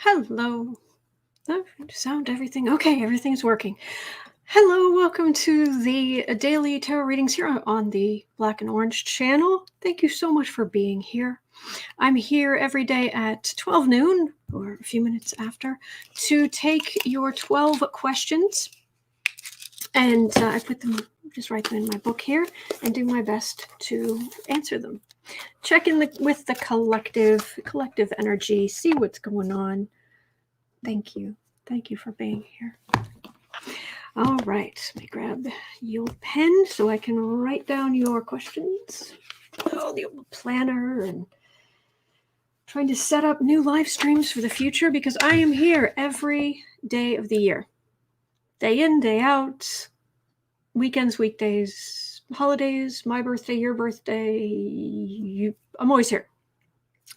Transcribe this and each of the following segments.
Hello. Oh, sound, everything. Okay, everything's working. Hello, welcome to the daily tarot readings here on the Black and Orange channel. Thank you so much for being here. I'm here every day at 12 noon, or a few minutes after, to take your 12 questions. And I just write them in my book here and do my best to answer them. Check in with the collective energy, see what's going on. Thank you. Thank you for being here. All right. Let me grab your pen so I can write down your questions. Oh, the old planner, and trying to set up new live streams for the future because I am here every day of the year. Day in, day out, weekends, weekdays, holidays, my birthday, your birthday. I'm always here.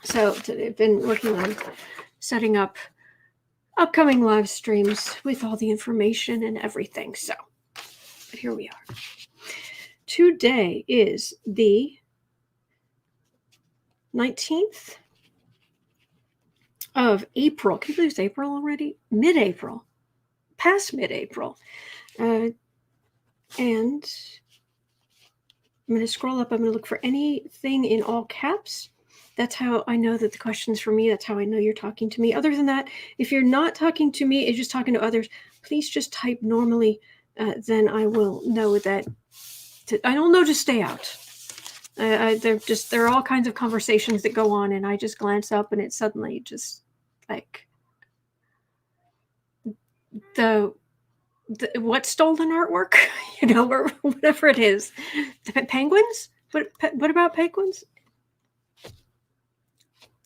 So I've been working on setting up upcoming live streams with all the information and everything. So, but here we are. Today is the 19th of April. Can you believe it's April already? Mid-April. Past mid-April. And I'm going to scroll up. I'm going to look for anything in all caps. That's how I know that the question's for me. That's how I know you're talking to me. Other than that, if you're not talking to me, you're just talking to others, please just type normally. Then I will know that. I don't know to stay out. There are all kinds of conversations that go on, and I just glance up, and it's suddenly just like the what stolen artwork, or whatever it is. The penguins? What about penguins?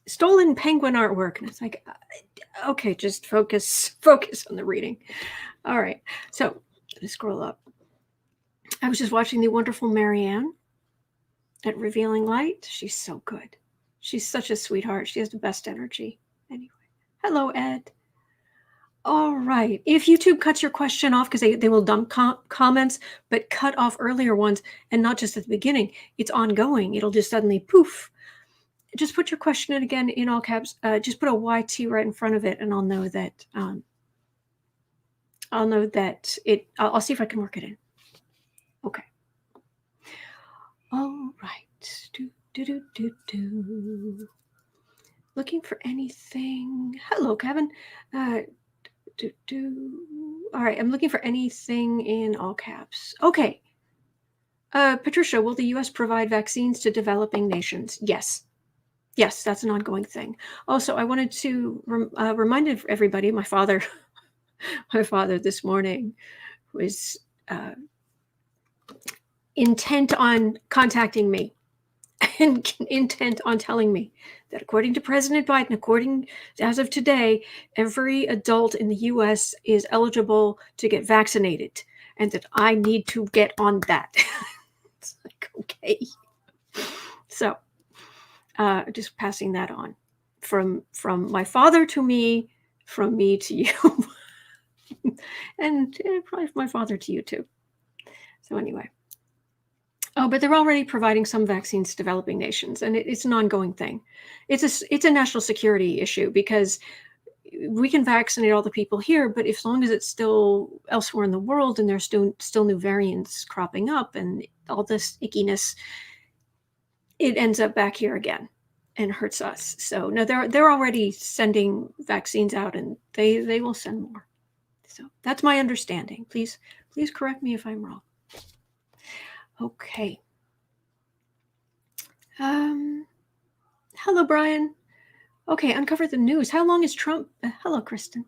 Stolen penguin artwork. And it's like, okay, just focus on the reading. All right. So let's scroll up. I was just watching the wonderful Marianne at Revealing Light. She's so good. She's such a sweetheart. She has the best energy. Anyway. Hello, Ed. All right. If YouTube cuts your question off, because they will dump comments, but cut off earlier ones, and not just at the beginning, it's ongoing. It'll just suddenly poof. Just put your question in again in all caps. Just put a YT right in front of it, and I'll know that. I'll see if I can work it in. Okay. All right. Looking for anything. Hello, Kevin. All right. I'm looking for anything in all caps. Okay. Patricia, will the U.S. provide vaccines to developing nations? Yes. Yes, that's an ongoing thing. Also, I wanted to remind everybody, my father this morning was intent on contacting me and intent on telling me that according to President Biden, as of today, every adult in the U.S. is eligible to get vaccinated, and that I need to get on that. It's like, okay. So, just passing that on from my father to me, from me to you, and probably from my father to you too. So anyway. Oh, but they're already providing some vaccines to developing nations, and it's an ongoing thing. It's a national security issue because we can vaccinate all the people here, but as long as it's still elsewhere in the world and there's still new variants cropping up and all this ickiness, it ends up back here again and hurts us. So no, they're already sending vaccines out, and they will send more. So that's my understanding. Please correct me if I'm wrong. Okay. Hello, Brian. Okay, uncover the news. How long is Trump? Hello, Kristen.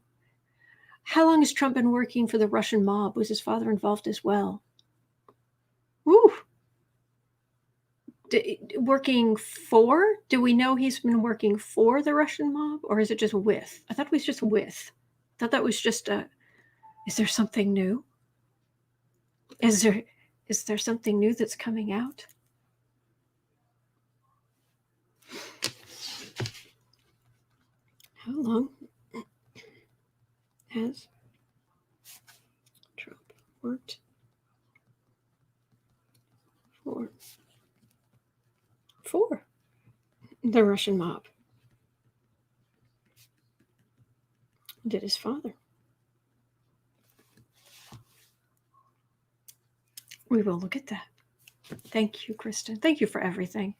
How long has Trump been working for the Russian mob? Was his father involved as well? Woo. Working for? Do we know he's been working for the Russian mob, or is it just with? I thought it was just with. I thought that was just a. Is there something new? Is there something new that's coming out? How long has Trump worked for the Russian mob? Did his father. We will look at that. Thank you, Kristen. Thank you for everything.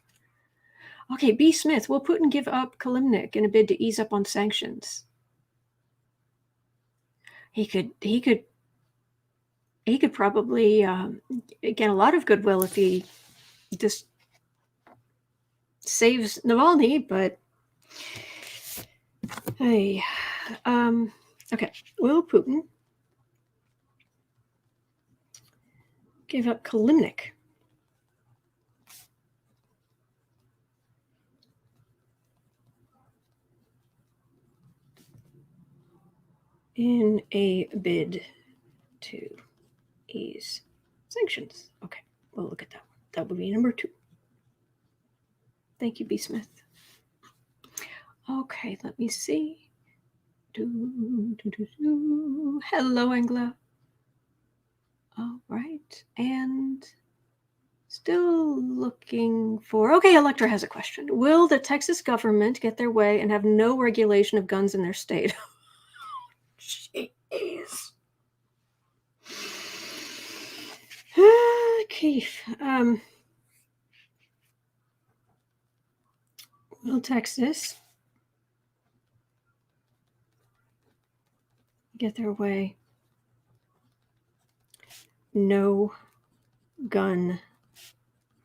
Okay, B. Smith, will Putin give up Kilimnik in a bid to ease up on sanctions? He could probably get a lot of goodwill if he just saves Navalny, but hey, okay, will Putin give up Kilimnik? In a bid to ease sanctions. Okay, we'll look at that one. That would be number 2. Thank you, B. Smith. Okay, let me see. Hello, Angela. All right, and still looking for... Okay, Electra has a question. Will the Texas government get their way and have no regulation of guns in their state? Jeez. Keith, will Texas get their way? No gun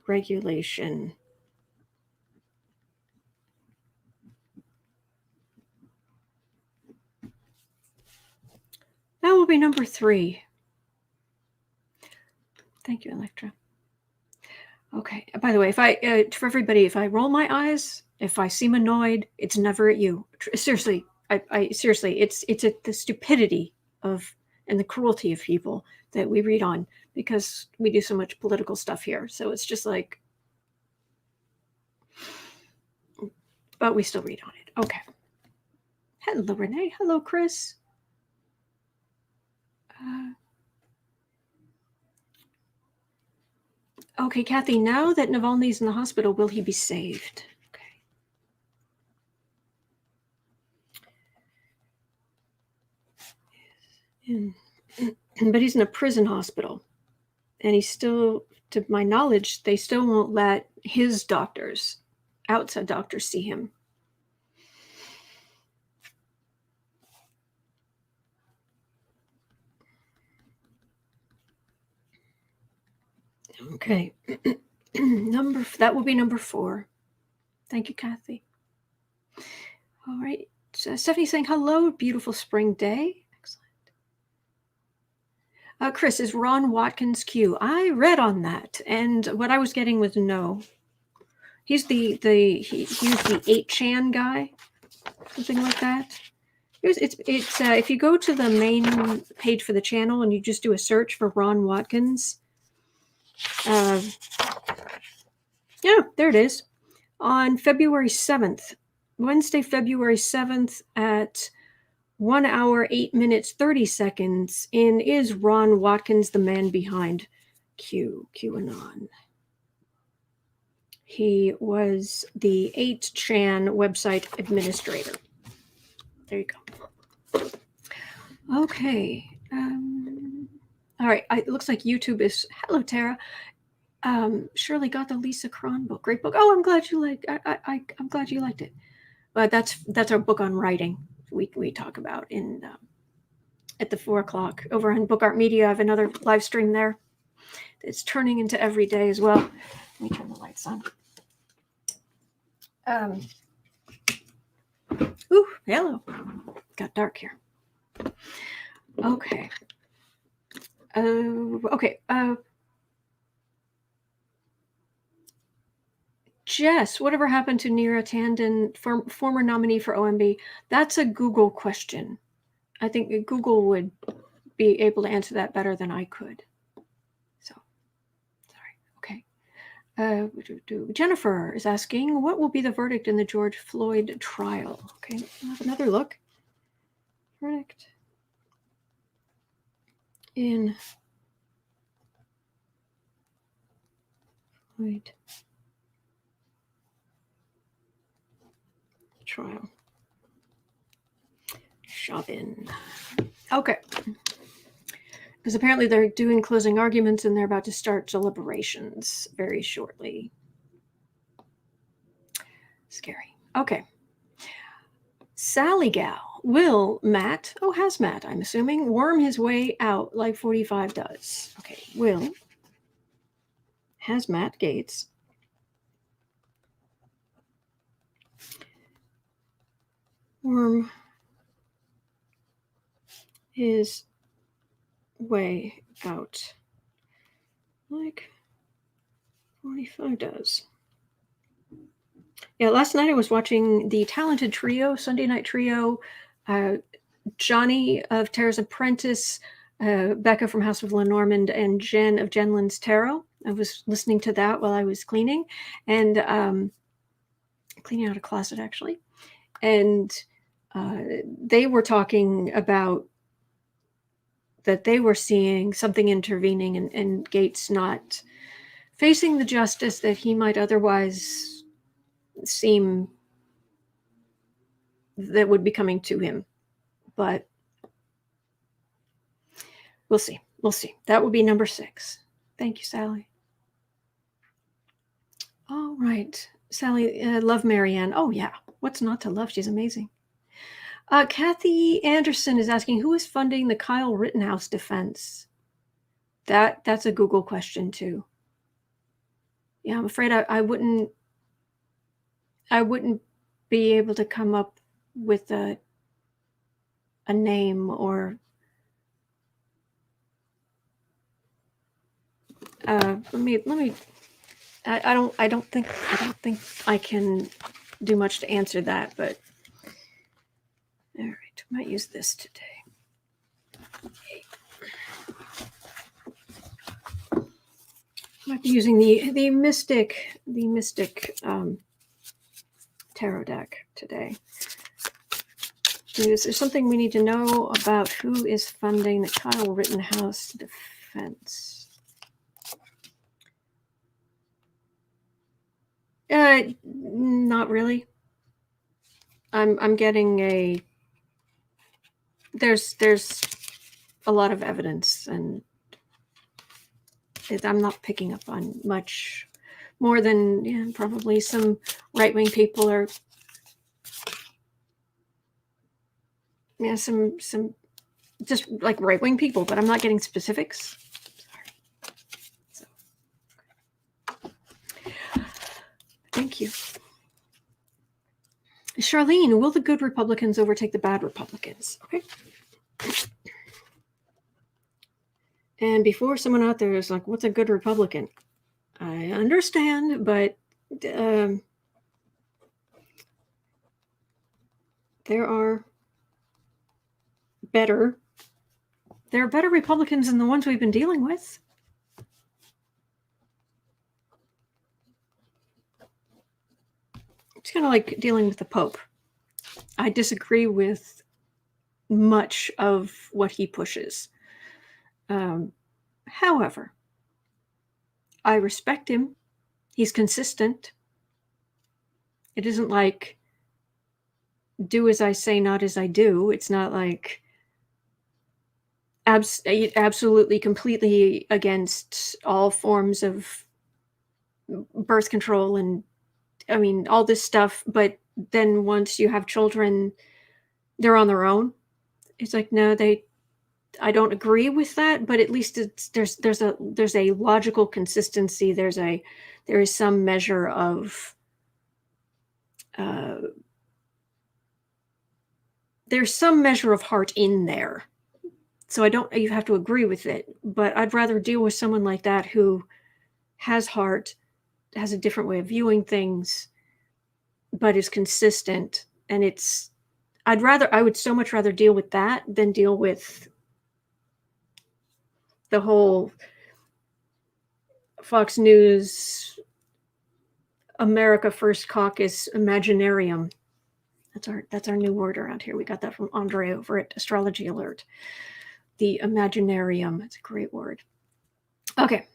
regulation. That will be number 3. Thank you, Electra. Okay. By the way, if I for everybody, if I roll my eyes, if I seem annoyed, it's never at you. Seriously, I seriously, it's at the stupidity of and the cruelty of people that we read on because we do so much political stuff here. So it's just like, but we still read on it. Okay. Hello, Renee. Hello, Chris. Okay, Kathy, now that Navalny's in the hospital, will he be saved? Okay. But he's in a prison hospital. And he's still, to my knowledge, they still won't let his doctors, outside doctors, see him. Okay. That will be number 4. Thank you, Kathy. All right. Stephanie's saying, hello, beautiful spring day. Excellent. Chris, is Ron Watkins Q? I read on that, and what I was getting was no. He's he was the 8chan guy, something like that. It's if you go to the main page for the channel and you just do a search for Ron Watkins, yeah, there it is. On February 7th, Wednesday, February 7th at 1 hour, 8 minutes, 30 seconds in Is Ron Watkins the Man Behind QAnon? He was the 8chan website administrator. There you go. Okay. All right. It looks like YouTube is... Hello, Tara. Shirley got the Lisa Cron book. Great book. Oh, I'm glad you liked. I'm glad you liked it. But that's our book on writing. We talk about in at the 4 o'clock over on Book Art Media. I have another live stream there. It's turning into every day as well. Let me turn the lights on. Ooh, hello. Got dark here. Okay. Okay. Jess, whatever happened to Neera Tanden, former nominee for OMB? That's a Google question. I think Google would be able to answer that better than I could. So, sorry. Okay. Jennifer is asking, what will be the verdict in the George Floyd trial? Okay, we'll have another look. Verdict in Floyd trial. Chauvin. Okay. Because apparently they're doing closing arguments and they're about to start deliberations very shortly. Scary. Okay. Sally Gal. Will Matt, has Matt, I'm assuming, worm his way out like 45 does? Okay. Has Matt Gaetz worm his way out like 45 does? Yeah, last night I was watching the Talented Trio, Sunday Night Trio, Johnny of Tara's Apprentice, Becca from House of Lenormand, and Jen of Jenlin's Tarot. I was listening to that while I was cleaning, and cleaning out a closet, actually. And they were talking about that they were seeing something intervening and Gaetz not facing the justice that he might otherwise seem that would be coming to him. But we'll see. We'll see. That would be number 6. Thank you, Sally. All right. Sally, love Marianne. Oh, yeah. What's not to love? She's amazing. Kathy Anderson is asking, who is funding the Kyle Rittenhouse defense? That's a Google question, too. Yeah, I'm afraid I wouldn't be able to come up with a name or let me I don't think I can do much to answer that, but all right, might use this today. Might be using the Mystic tarot deck today. Is there something we need to know about who is funding the Kyle Rittenhouse defense? Not really. I'm getting there's a lot of evidence, and I'm not picking up on much more than probably some right-wing people or some just like right-wing people, but I'm not getting specifics. Sorry. So, thank you. Charlene, will the good Republicans overtake the bad Republicans? Okay. And before someone out there is like, what's a good Republican? I understand, but there are better Republicans than the ones we've been dealing with. It's kind of like dealing with the Pope. I disagree with much of what he pushes. However, I respect him. He's consistent. It isn't like do as I say, not as I do. It's not like absolutely, completely against all forms of birth control and, I mean, all this stuff. But then once you have children, they're on their own. It's like, no, I don't agree with that, but at least there's a logical consistency. There is some measure of there's some measure of heart in there. So you have to agree with it, but I'd rather deal with someone like that who has heart, has a different way of viewing things, but is consistent. And I would so much rather deal with that than deal with the whole Fox News America First Caucus Imaginarium. That's our new word around here. We got that from Andre over at Astrology Alert. The Imaginarium. It's a great word. Okay,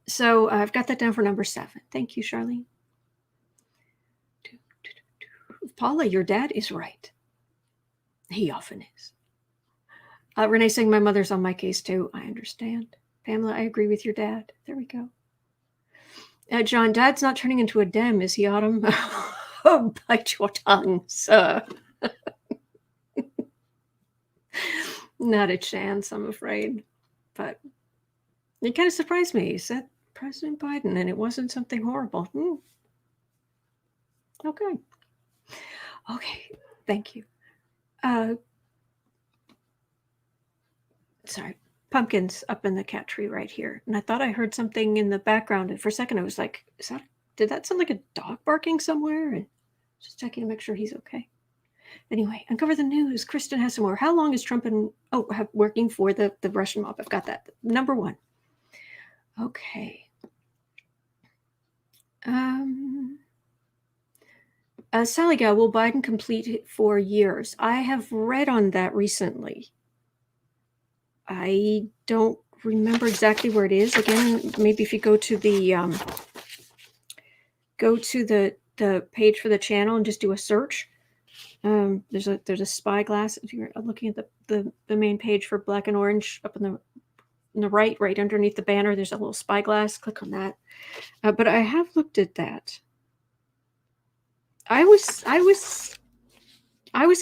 so I've got that down for number 7. Thank you, Charlene. Paula, your dad is right. He often is. Renee saying my mother's on my case too. I understand. Pamela, I agree with your dad. There we go. John, Dad's not turning into a Dem, is he, Autumn? Oh, bite your tongue, sir. Not a chance, I'm afraid. But it kind of surprised me. He said President Biden, and it wasn't something horrible. Okay. Okay, thank you. Sorry. Pumpkins up in the cat tree right here. And I thought I heard something in the background. And for a second, I was like, did that sound like a dog barking somewhere? And just checking to make sure he's okay. Anyway, uncover the news. Kristen has some more. How long is Trump working for the Russian mob? I've got that. Number one. Okay. Sally Gal, will Biden complete it for years? I have read on that recently. I don't remember exactly where it is. Again, maybe if you go to the page for the channel and just do a search. There's a spyglass. If you're looking at the main page for Black and Orange up in the right underneath the banner, there's a little spyglass. Click on that. But I have looked at that. I was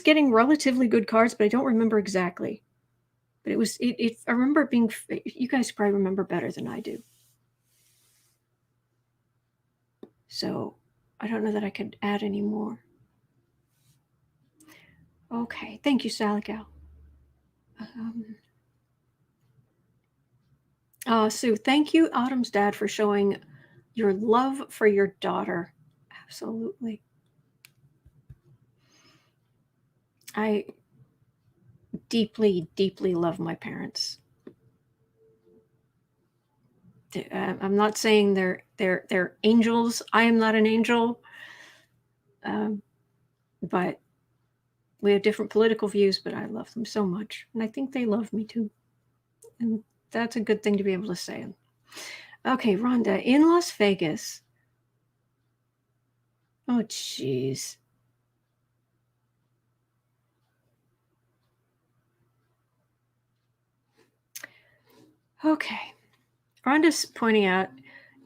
getting relatively good cards, but I don't remember exactly. But I remember it being, you guys probably remember better than I do. So I don't know that I could add any more. Okay, thank you, Sally Gal. Sue, thank you, Autumn's dad, for showing your love for your daughter. Absolutely. I deeply, deeply love my parents. I'm not saying they're angels. I am not an angel. But we have different political views, but I love them so much. And I think they love me too. And that's a good thing to be able to say. Okay, Rhonda, in Las Vegas. Oh, jeez. Okay. Rhonda's pointing out,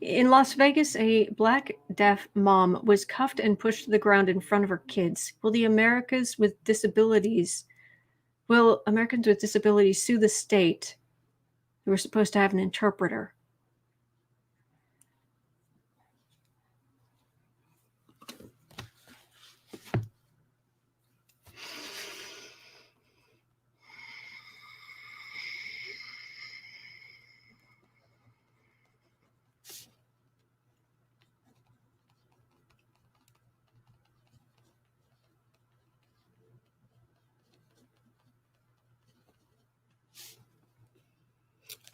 in Las Vegas, a black deaf mom was cuffed and pushed to the ground in front of her kids. Will Americans with disabilities sue the state who were supposed to have an interpreter?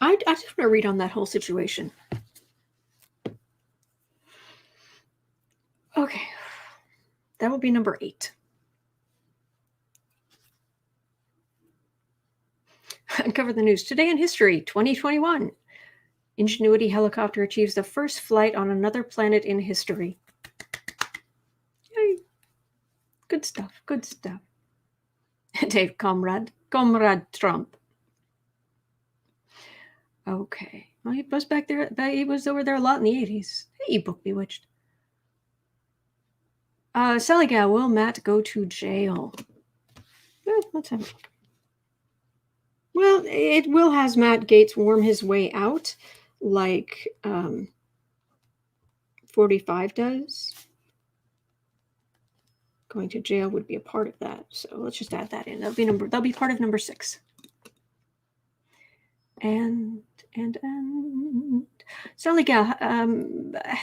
I just want to read on that whole situation. Okay. That will be number 8. Uncover the news. Today in history, 2021. Ingenuity helicopter achieves the first flight on another planet in history. Yay. Good stuff. Good stuff. Dave, Comrade Trump. Okay. Well, he was back there. He was over there a lot in the 80s. Hey, book bewitched. Sally Gal, will Matt go to jail? Let's have it. Well, it will has Matt Gaetz worm his way out, like 45 does. Going to jail would be a part of that. So let's just add that in. That'll be part of number 6. And Sally Gal,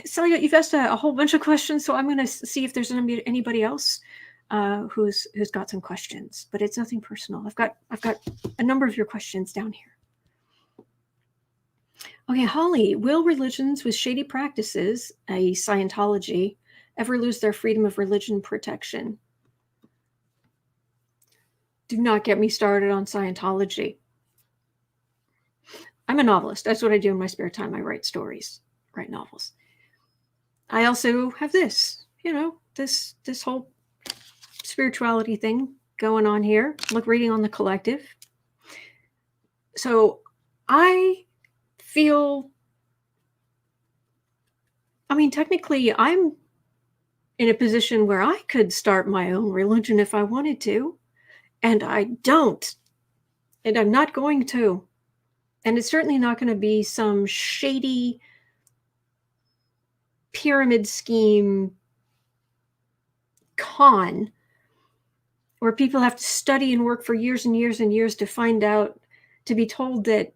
you've asked a whole bunch of questions, so I'm going to see if there's anybody else who's got some questions, but it's nothing personal. I've got a number of your questions down here. Okay, Holly, will religions with shady practices, i.e. Scientology, ever lose their freedom of religion protection? Do not get me started on Scientology. I'm a novelist. That's what I do in my spare time. I write stories, write novels. I also have this whole spirituality thing going on here. Reading on the collective. So I feel, I mean, technically, I'm in a position where I could start my own religion if I wanted to, and I don't, and I'm not going to. And it's certainly not going to be some shady pyramid scheme con where people have to study and work for years and years and years to find out, to be told that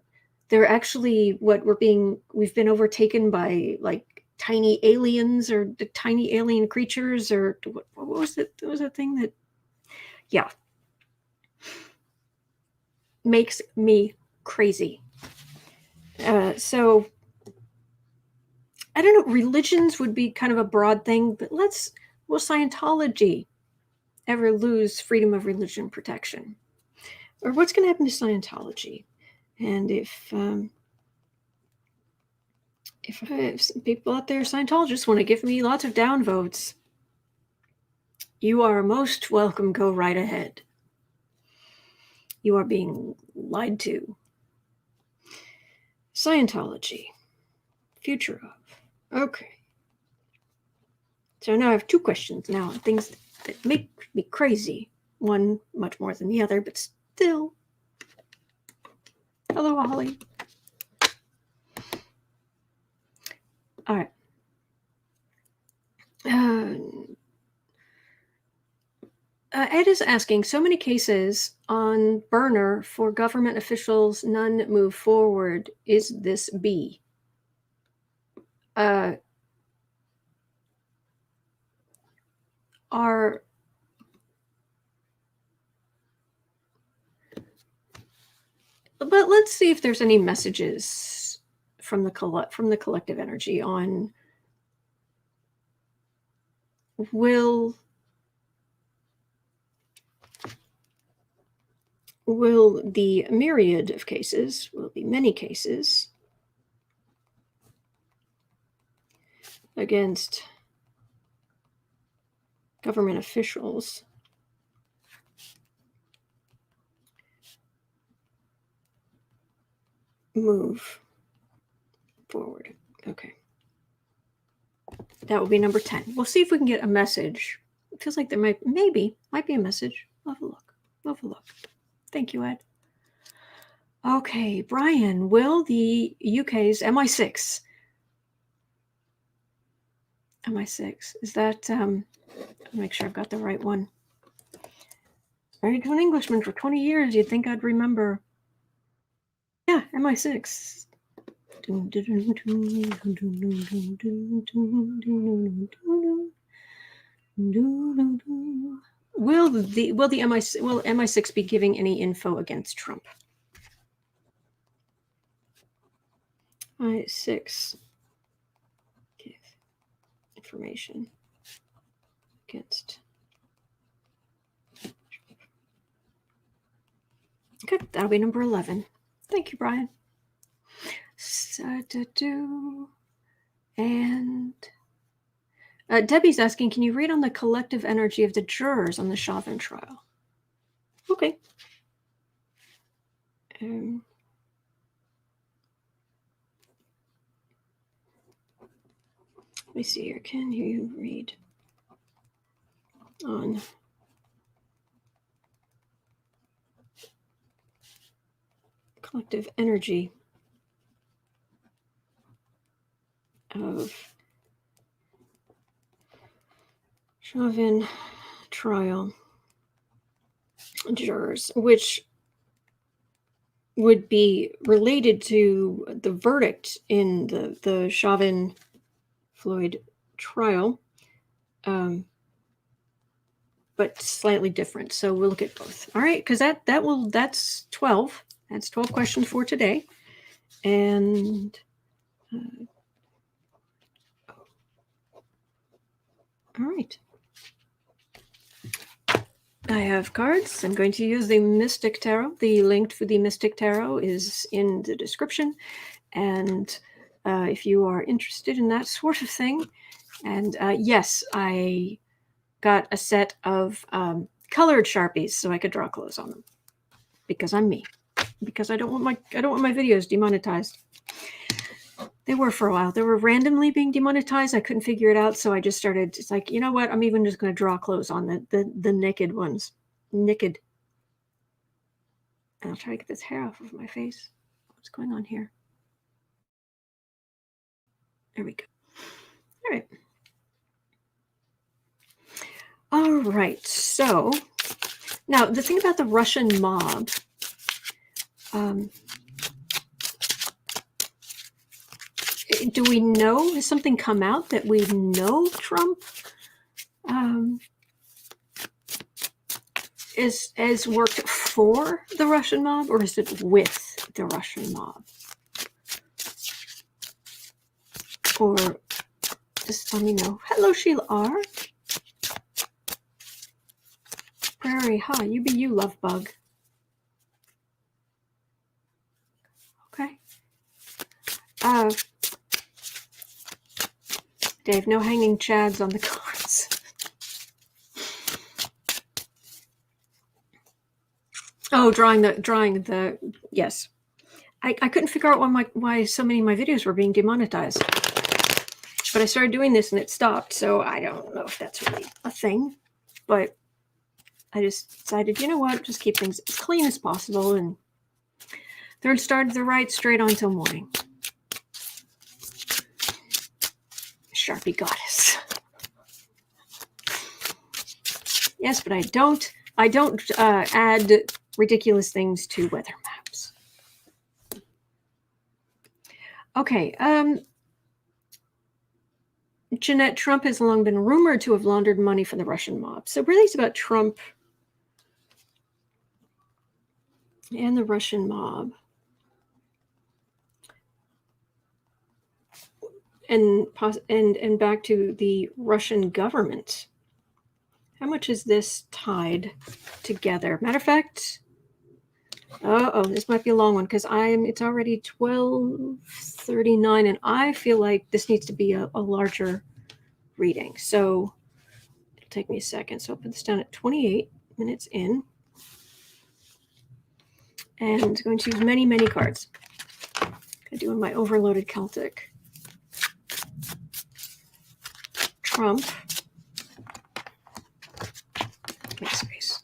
they're actually we've been overtaken by like tiny aliens or the tiny alien creatures, or what was it? There was a thing that, yeah, makes me crazy. So I don't know, religions would be kind of a broad thing, but will Scientology ever lose freedom of religion protection? Or what's going to happen to Scientology? And if some people out there, Scientologists, want to give me lots of downvotes, you are most welcome. Go right ahead. You are being lied to. Scientology. Future of. Okay. So now I have two questions now, things that make me crazy. One much more than the other, but still. Hello, Holly. All right. Ed is asking, so many cases on burner for government officials, none move forward. Is this B? But let's see if there's any messages from the collective energy on will the myriad of cases, will the many cases against government officials move forward. Okay. That will be number 10. We'll see if we can get a message. It feels like there might be a message. We'll have a look. We'll have a look. Thank you, Ed. Okay, Brian, will the UK's MI6, is that, make sure I've got the right one. Married to an Englishman for 20 years, you'd think I'd remember. Yeah, MI6. Will MI6 be giving any info against Trump? MI6 give information against. Okay, that'll be number 11. Thank you, Brian. And Debbie's asking, can you read on the collective energy of the jurors on the Chauvin trial? Okay. Let me see here. Can you read on collective energy of Chauvin trial jurors, which would be related to the verdict in the Chauvin Floyd trial, but slightly different. So we'll look at both. All right, because that's 12. That's 12 questions for today. And all right. I have cards. I'm going to use the Mystic Tarot. The link for the Mystic Tarot is in the description. And if you are interested in that sort of thing, and yes, I got a set of colored Sharpies so I could draw clothes on them, because I'm me. because I don't want my videos demonetized. They were for a while. They were randomly being demonetized. I couldn't figure it out, so I just started. It's like, you know what? I'm even just going to draw close on the naked ones. Naked. And I'll try to get this hair off of my face. What's going on here? There we go. All right. All right. So now the thing about the Russian mob. Do we know? Has something come out that we know Trump has worked for the Russian mob, or is it with the Russian mob? Or just let me know. Hello, Sheila R. Prairie, hi, you be you, love bug. Okay. Dave, no hanging chads on the cards. Oh, drawing the yes. I couldn't figure out why so many of my videos were being demonetized. But I started doing this and it stopped, so I don't know if that's really a thing. But I just decided, you know what, just keep things as clean as possible, and third started the right straight on till morning. Sharpie goddess. Yes, but I don't add ridiculous things to weather maps. Okay. Jeanette, Trump has long been rumored to have laundered money for the Russian mob. So really it's about Trump and the Russian mob. And back to the Russian government. How much is this tied together? Matter of fact, this might be a long one because it's already 12:39 and I feel like this needs to be a larger reading. So it'll take me a second. So I'll put this down at 28 minutes in. And I'm going to use many, many cards. I'm doing my overloaded Celtic. Trump. Make space.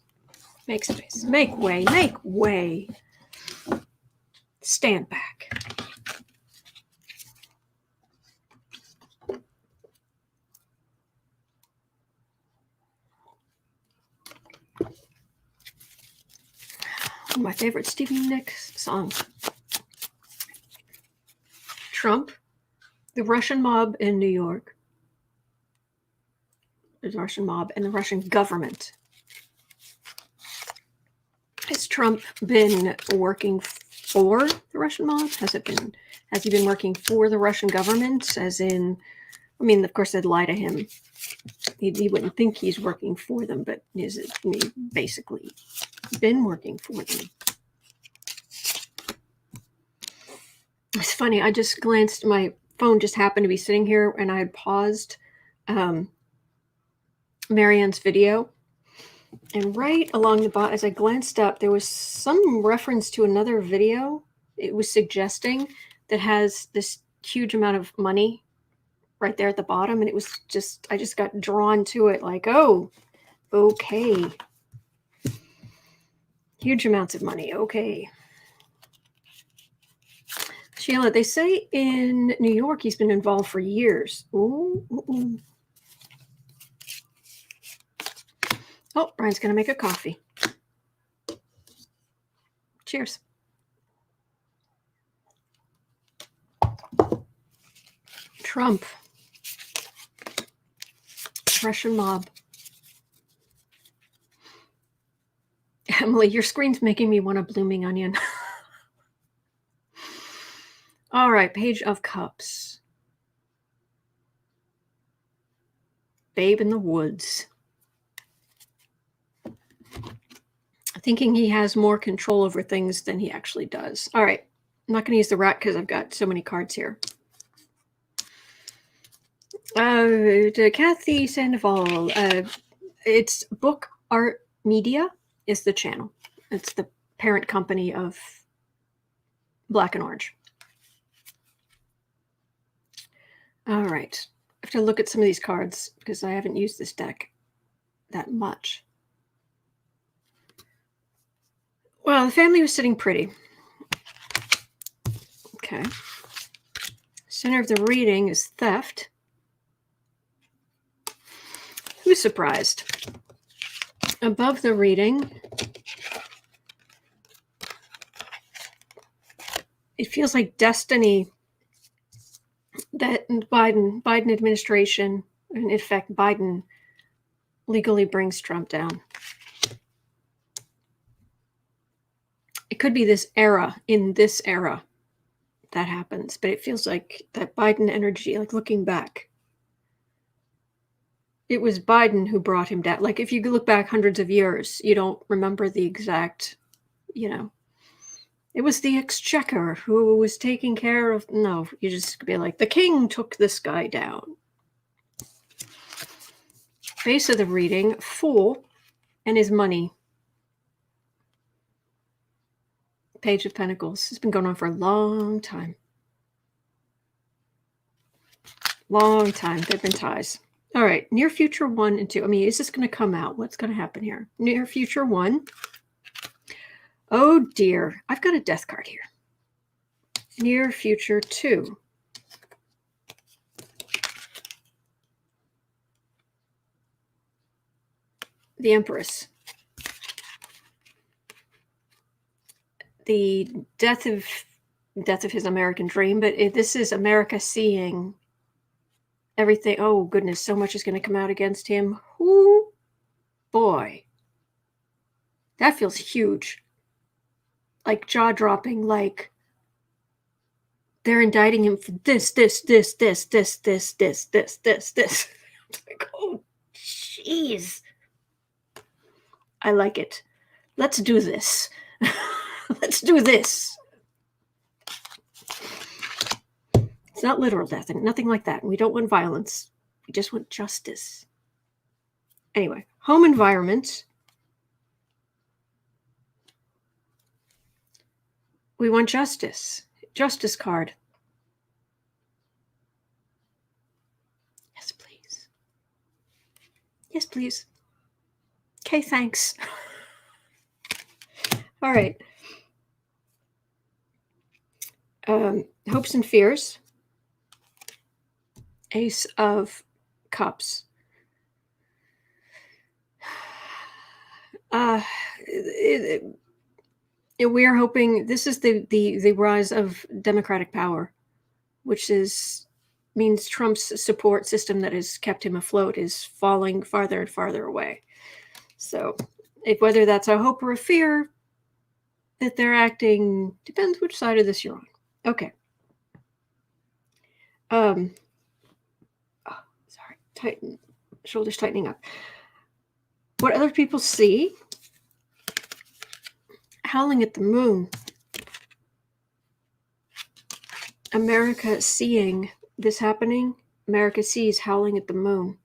Make space. Make way. Make way. Stand back. One of my favorite Stevie Nicks songs. Trump, the Russian mob in New York. The Russian mob and the Russian government. Has Trump been working for the Russian mob? Has he been working for the Russian government? As in, I mean, of course, they'd lie to him. He wouldn't think he's working for them, but basically been working for them. It's funny. I just glanced. My phone just happened to be sitting here, and I had paused Marianne's video, and right along the bottom, as I glanced up, there was some reference to another video. It was suggesting that has this huge amount of money right there at the bottom, and it was just, I just got drawn to it like, oh, okay. Huge amounts of money, okay. Sheila, they say in New York he's been involved for years. Ooh, ooh, ooh. Oh, Brian's going to make a coffee. Cheers. Trump. Russian mob. Emily, your screen's making me want a blooming onion. All right, Page of Cups. Babe in the woods. Thinking he has more control over things than he actually does. All right, I'm not going to use the rat because I've got so many cards here. To Kathy Sandoval, it's Book Art Media is the channel. It's the parent company of black and orange. All right. I have to look at some of these cards because I haven't used this deck that much. Well, the family was sitting pretty. Okay. Center of the reading is theft. Who's surprised? Above the reading, it feels like destiny that Biden administration, and in fact, Biden legally brings Trump down. It could be this era, in this era, that happens, but it feels like that Biden energy, like looking back. It was Biden who brought him down. Like if you look back hundreds of years, you don't remember the exact, it was the exchequer who was taking care of, no, you just be like, the king took this guy down. Base of the reading, Fool and his money. Page of Pentacles. It's been going on for a long time. Long time. There have been ties. All right. Near future 1 and 2. I mean, is this going to come out? What's going to happen here? Near future 1. Oh, dear. I've got a death card here. Near future 2. The Empress. The death of his American dream, but this is America seeing everything. Oh, goodness. So much is going to come out against him. Ooh, boy. That feels huge. Like jaw-dropping, like they're indicting him for this. It's like, oh, jeez. I like it. Let's do this. Let's do this. It's not literal death, and nothing like that. We don't want violence. We just want justice. Anyway, home environment. We want justice. Justice card. Yes, please. Yes, please. Okay, thanks. All right. Hopes and fears. Ace of Cups. We're hoping this is the rise of democratic power, which means Trump's support system that has kept him afloat is falling farther and farther away. So whether that's a hope or a fear that they're acting depends which side of this you're on. Okay. Shoulders tightening up. What other people see? Howling at the moon. America seeing this happening. America sees howling at the moon.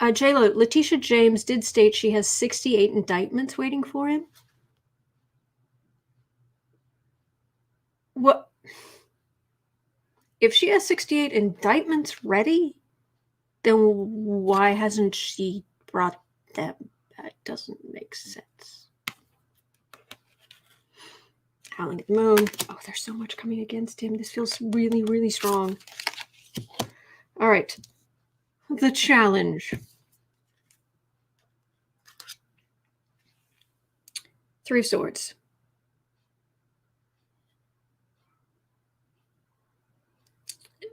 Letitia James did state she has 68 indictments waiting for him. What? If she has 68 indictments ready, then why hasn't she brought them? That doesn't make sense. Howling at the moon. Oh, there's so much coming against him. This feels really, really strong. All right. The challenge. Three of Swords.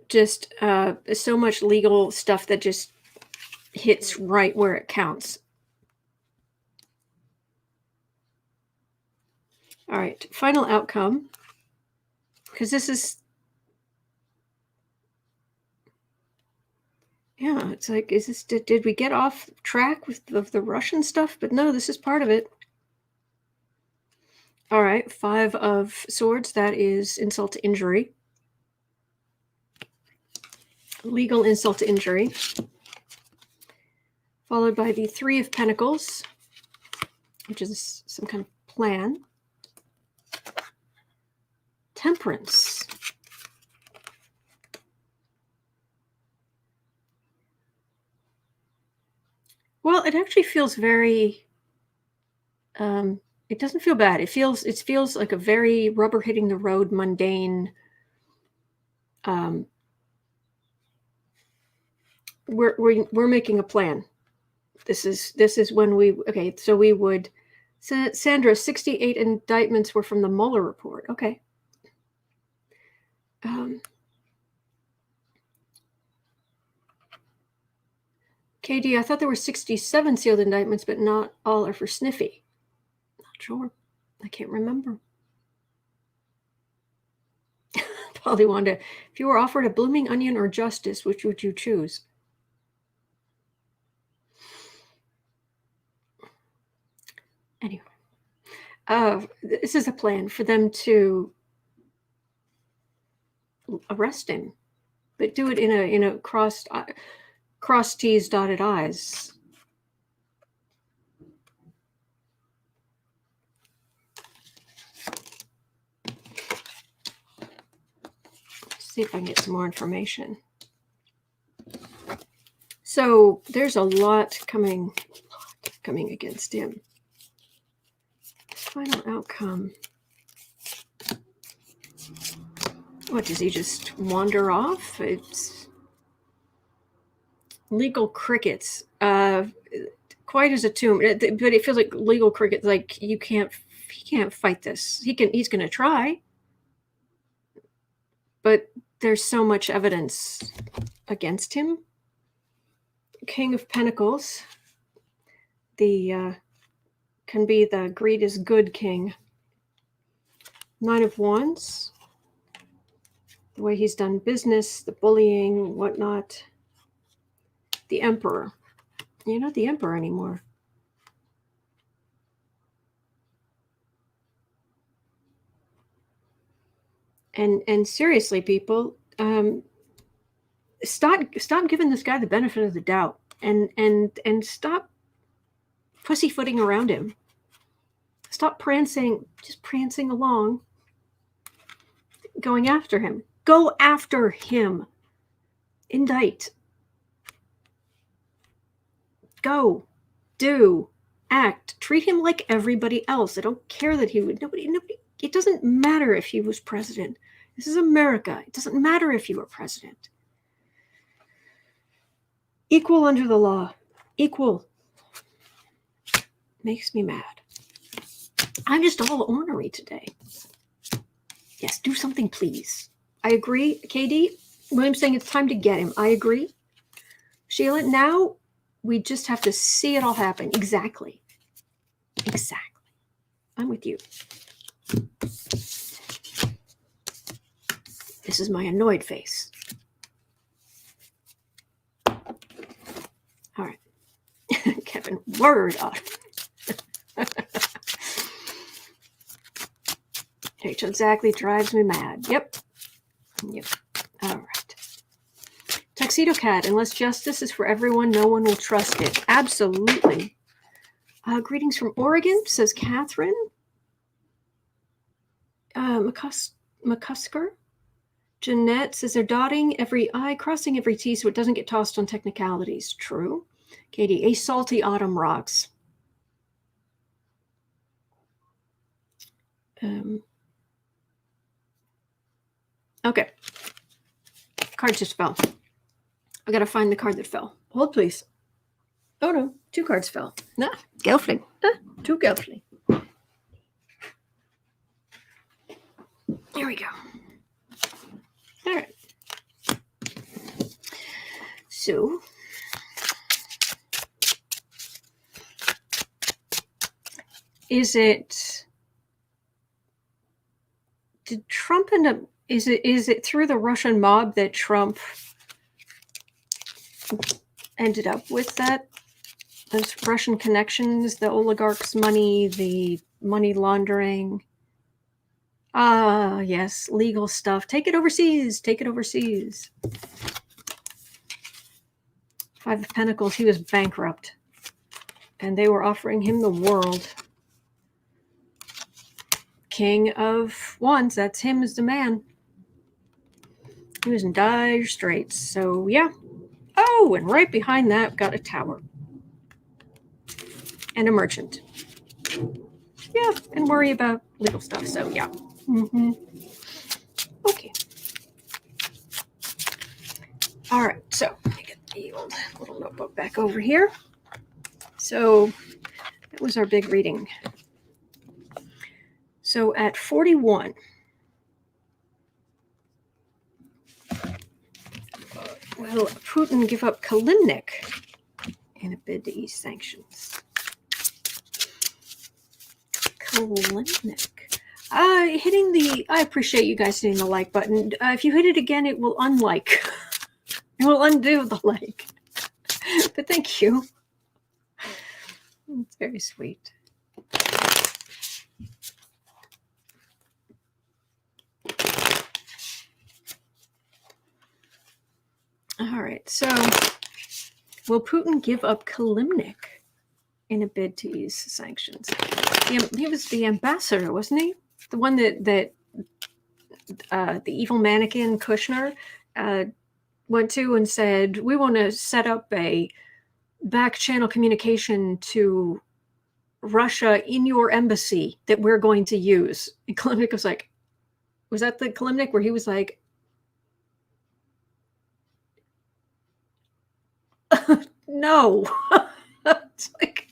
Just so much legal stuff that just hits right where it counts. All right, final outcome. Because this is... Yeah, it's like, is this... Did we get off track with the Russian stuff? But no, this is part of it. All right, 5 of Swords. That is insult to injury. Legal insult to injury. Followed by the 3 of Pentacles. which is some kind of plan. Temperance. Well, it actually feels very, it doesn't feel bad. It feels like a very rubber hitting the road, mundane, we're making a plan. This is when we, okay, so we would, Sandra, 68 indictments were from the Mueller report. Okay. KD, I thought there were 67 sealed indictments, but not all are for Sniffy. Not sure. I can't remember. Polly Wanda, if you were offered a blooming onion or justice, which would you choose? Anyway, this is a plan for them to arrest him, but do it in a cross T's, dotted I's. Let's see if I can get some more information. So there's a lot coming against him. Final outcome. What, does he just wander off? It's legal crickets. Quiet as a tomb, but it feels like legal crickets. Like he can't fight this. He's going to try, but there's so much evidence against him. King of Pentacles. The can be the greed is good king. Nine of Wands. The way he's done business, the bullying, whatnot. The Emperor. You're not the Emperor anymore. And seriously, people, stop giving this guy the benefit of the doubt, and stop pussyfooting around him. Stop prancing along, going after him. Go after him. Indict. Go. Do. Act. Treat him like everybody else. I don't care that he would. Nobody. It doesn't matter if he was president. This is America. It doesn't matter if you were president. Equal under the law. Equal. Makes me mad. I'm just all ornery today. Yes, do something, please. I agree. KD, William's saying it's time to get him. I agree. Sheila, now we just have to see it all happen. Exactly. I'm with you. This is my annoyed face. All right. Kevin, word up. It exactly drives me mad. Yep. All right. Tuxedo Cat, unless justice is for everyone, no one will trust it. Absolutely. Greetings from Oregon, says Catherine. McCusker. Jeanette says they're dotting every I, crossing every T so it doesn't get tossed on technicalities. True. Katie, a salty autumn rocks. Okay. Card just fell. I gotta find the card that fell. Hold, please. Oh no, 2 cards fell. Nah, Gelfling. 2 Gelfling. Here we go. All right. So, is it? Did Trump end up? Is it through the Russian mob that Trump ended up with that? Those Russian connections, the oligarchs' money, the money laundering. Ah, yes, legal stuff. Take it overseas. Take it overseas. 5 of Pentacles, he was bankrupt. And they were offering him the world. King of Wands. That's him as the man. He was in dire straits. So, yeah. Oh, and right behind that, got a tower. And a merchant. Yeah, and worry about legal stuff. So, yeah. Okay. All right, so let me get the old little notebook back over here. So that was our big reading. So at 41, will Putin give up Kilimnik in a bid to ease sanctions? Kilimnik. Hitting the, I appreciate you guys hitting the like button. If you hit it again, it will unlike. It will undo the like. But thank you. It's very sweet. All right, so will Putin give up Kilimnik in a bid to ease sanctions? He was the ambassador, wasn't he? The one that the evil mannequin Kushner went to and said, we want to set up a back channel communication to Russia in your embassy that we're going to use. And Kilimnik was like, was that the Kilimnik where he was like, no. It's like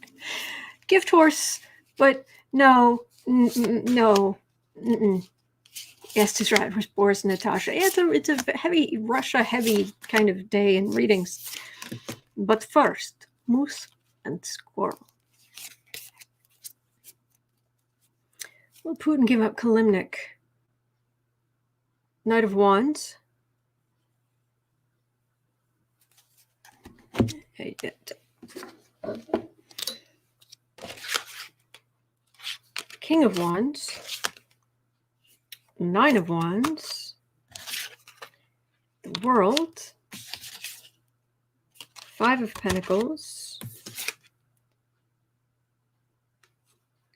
gift horse, but no, no. Yes, to right was Boris and Natasha. Yeah, it's a heavy Russia heavy kind of day in readings. But first, moose and squirrel. Will Putin give up Kilimnik? Knight of Wands. King of Wands. Nine of Wands. The World. Five of Pentacles.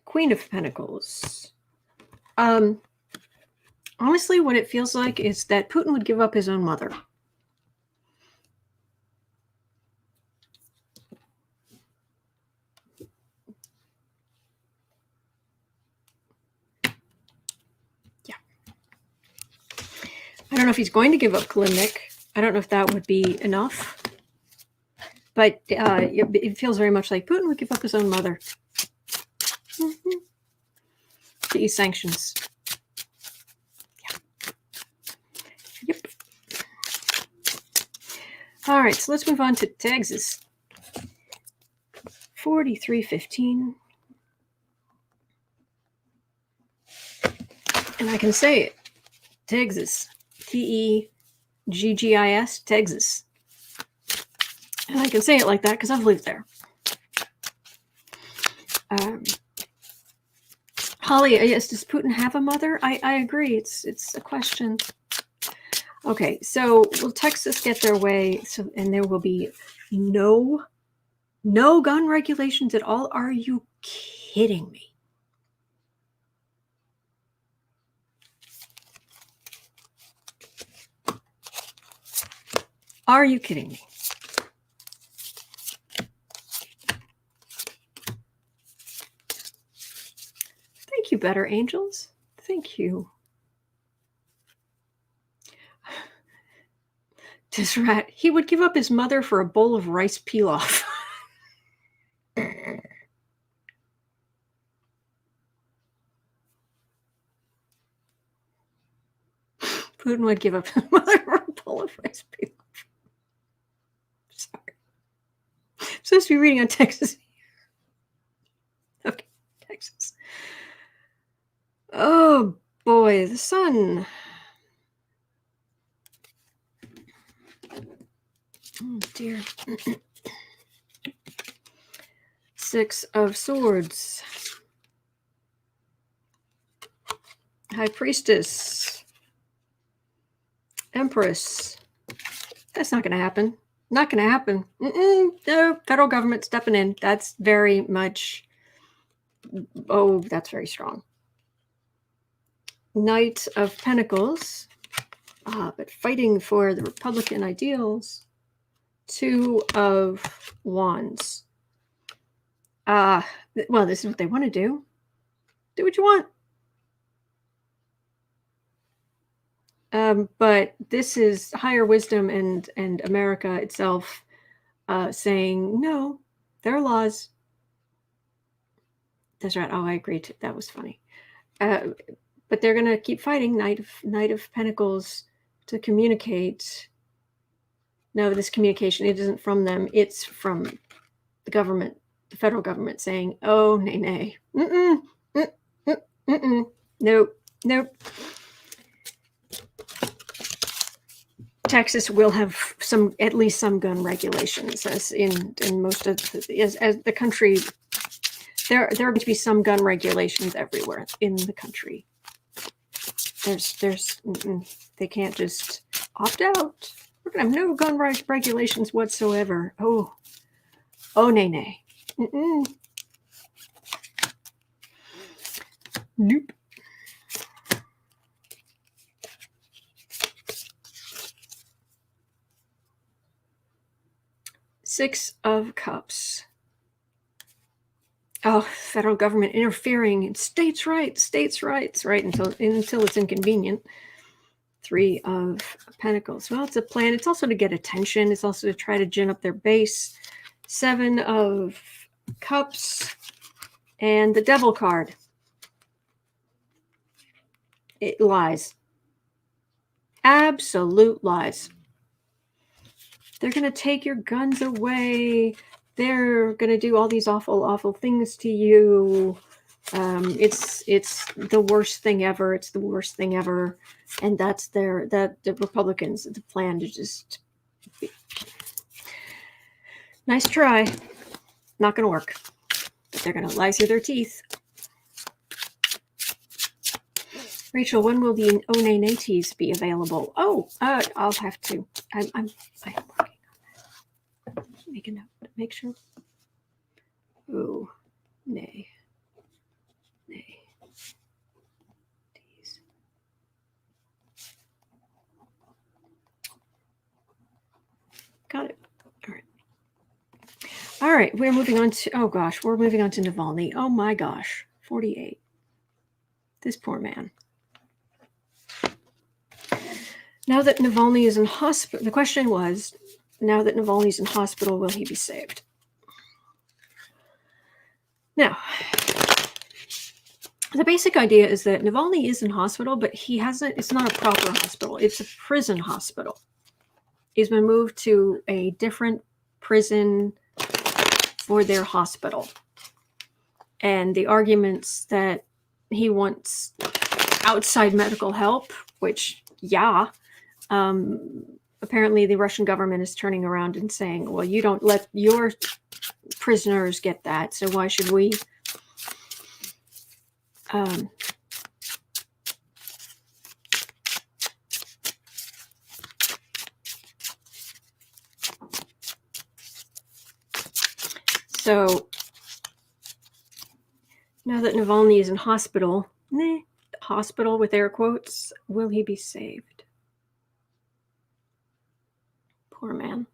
Queen of Pentacles. Honestly, what it feels like is that Putin would give up his own mother. Yeah. I don't know if he's going to give up Kilimnik. I don't know if that would be enough. But it feels very much like Putin would give up his own mother. To ease sanctions. Yep. All right, so let's move on to Texas. 4315. And I can say it. Texas. Teggis. Texas. And I can say it like that because I've lived there. Holly, yes, does Putin have a mother? I agree. It's a question. Okay, so will Texas get their way? So, and there will be no gun regulations at all? Are you kidding me? Are you kidding me? Thank you, Better Angels. Thank you. This rat, he would give up his mother for a bowl of rice pilaf. Putin would give up his mother for a bowl of rice pilaf. Sorry. I'm supposed to be reading on Texas. Okay, Texas. Oh boy, the sun. Oh dear. Six of Swords. High Priestess. Empress. That's not going to happen. Not going to happen. No, federal government stepping in. That's very much... Oh, that's very strong. Knight of Pentacles, but fighting for the Republican ideals. Two of Wands. Well, this is what they want to do. Do what you want. But this is higher wisdom and America itself saying, no, there are laws. That's right. Oh, I agree. That was funny. But they're going to keep fighting. Knight of Pentacles to communicate. No, this communication, it isn't from them. It's from the government, the federal government saying, oh, nay, nay. Mm-mm, mm-mm, nope, nope. Texas will have at least some gun regulations, as in most of as the country. There are going to be some gun regulations everywhere in the country. They can't just opt out. We're going to have no gun regulations whatsoever. Oh, nay, nay. Mm-mm. Nope. Six of Cups. Oh, federal government interfering in states' rights, right? Until it's inconvenient. Three of Pentacles. Well, it's a plan. It's also to get attention. It's also to try to gin up their base. Seven of Cups. And the Devil card. It lies. Absolute lies. They're going to take your guns away. They're going to do all these awful, awful things to you. It's the worst thing ever. It's the worst thing ever. And that's the Republicans, the plan to just nice try. Not going to work. But they're going to lie through their teeth. Rachel, when will the Oh Nay Nay teas be available? Oh, I'll have to. I am working on that. Make a note. Make sure. Oh, nay. Nay. Teas. Got it. All right. All right. We're moving on to, we're moving on to Navalny. Oh my gosh. 48. This poor man. Now that Navalny is in hospital, the question was, now that Navalny's in hospital, will he be saved? Now, the basic idea is that Navalny is in hospital, but it's not a proper hospital. It's a prison hospital. He's been moved to a different prison for their hospital. And the arguments that he wants outside medical help, which, yeah, apparently the Russian government is turning around and saying, well, you don't let your prisoners get that, so why should we? So now that Navalny is in hospital, hospital with air quotes, will he be saved? Poor man.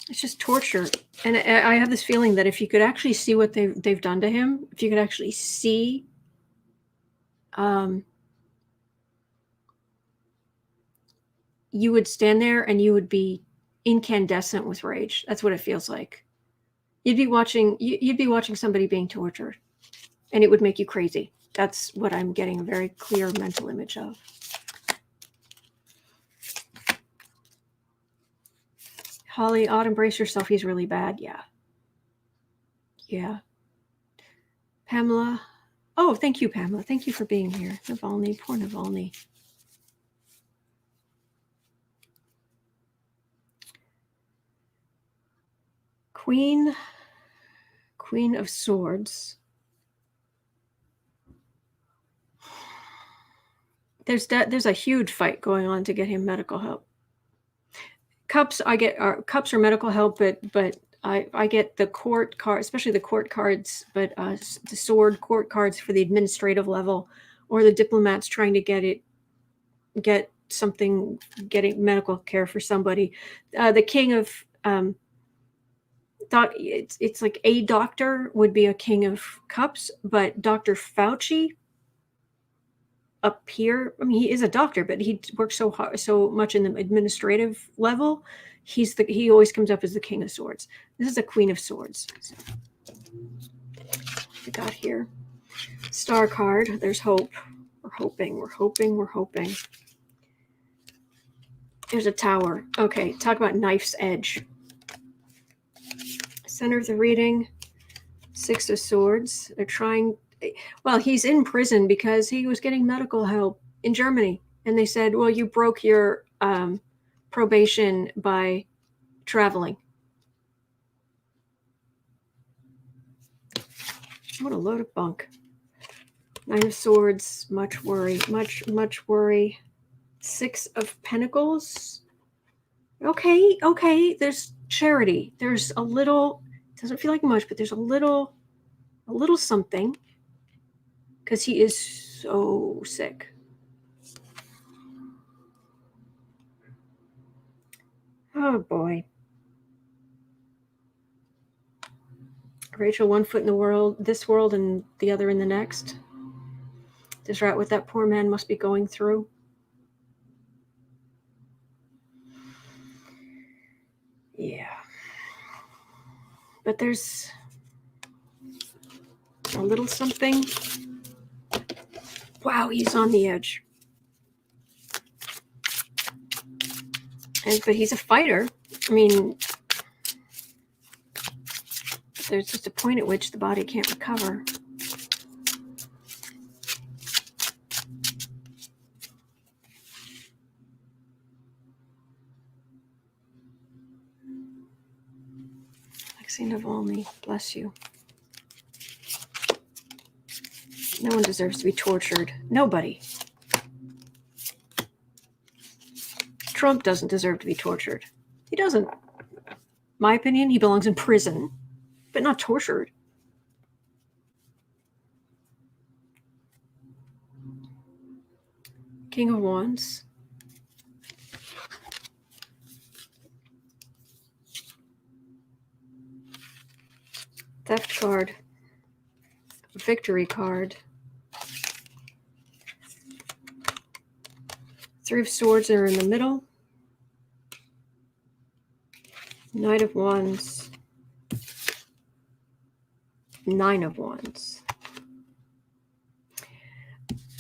It's just torture. And I have this feeling that if you could actually see what they've done to him, if you could actually see you would stand there and you would be incandescent with rage. That's what it feels like. You'd be watching somebody being tortured, and it would make you crazy. That's what I'm getting a very clear mental image of. Holly, Autumn, brace yourself. He's really bad. Yeah. Pamela. Oh, thank you, Pamela. Thank you for being here. Navalny, poor Navalny. Queen of Swords. There's a huge fight going on to get him medical help. Cups, cups are medical help, but I get the court card, especially the court cards, but the sword court cards for the administrative level, or the diplomats trying to get something, getting medical care for somebody. The king of thought it's like a doctor would be a king of cups, but Dr. Fauci up here, I mean, he is a doctor, but he works so hard, so much in the administrative level. He always comes up as the king of swords. This is the queen of swords. So, we got here star card. There's hope. We're hoping. There's a tower. Okay, talk about knife's edge. Center of the reading, Six of Swords. They're trying, well, he's in prison because he was getting medical help in Germany. And they said, well, you broke your probation by traveling. What a load of bunk. Nine of Swords, much worry, much worry. Six of Pentacles. Okay, there's charity. There's a little, doesn't feel like much, but there's a little something, because he is so sick. Oh boy. Rachel, one foot in the world, this world, and the other in the next. Is that what that poor man must be going through? Yeah. But there's a little something. Wow, he's on the edge. But he's a fighter. I mean, there's just a point at which the body can't recover. Alexi Navalny, bless you. No one deserves to be tortured. Nobody. Trump doesn't deserve to be tortured. He doesn't. My opinion, he belongs in prison, but not tortured. King of Wands. Theft card. Victory card. Three of Swords are in the middle. Knight of Wands. Nine of Wands.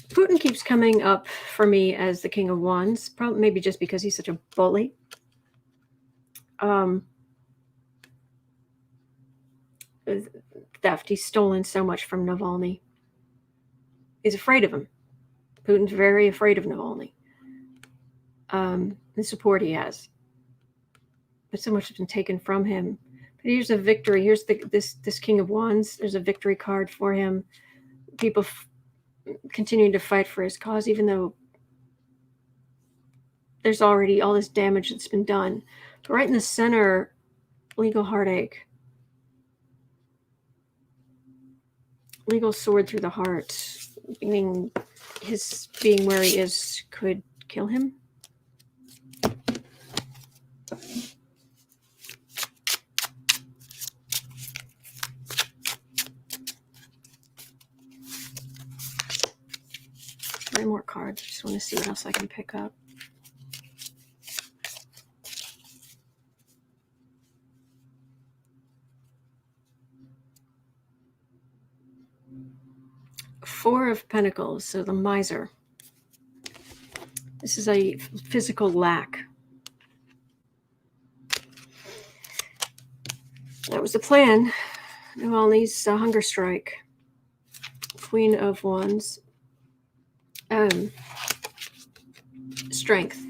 Putin keeps coming up for me as the King of Wands, probably maybe just because he's such a bully. Theft. He's stolen so much from Navalny. He's afraid of him. Putin's very afraid of Navalny. The support he has. But so much has been taken from him. But here's a victory. Here's this King of Wands. There's a victory card for him. People continuing to fight for his cause, even though there's already all this damage that's been done. But right in the center, legal heartache. Legal sword through the heart, meaning his being where he is could kill him. Three more cards. I just want to see what else I can pick up. Four of Pentacles, so the miser. This is a physical lack. That was the plan. Navalny's hunger strike. Queen of Wands. Strength.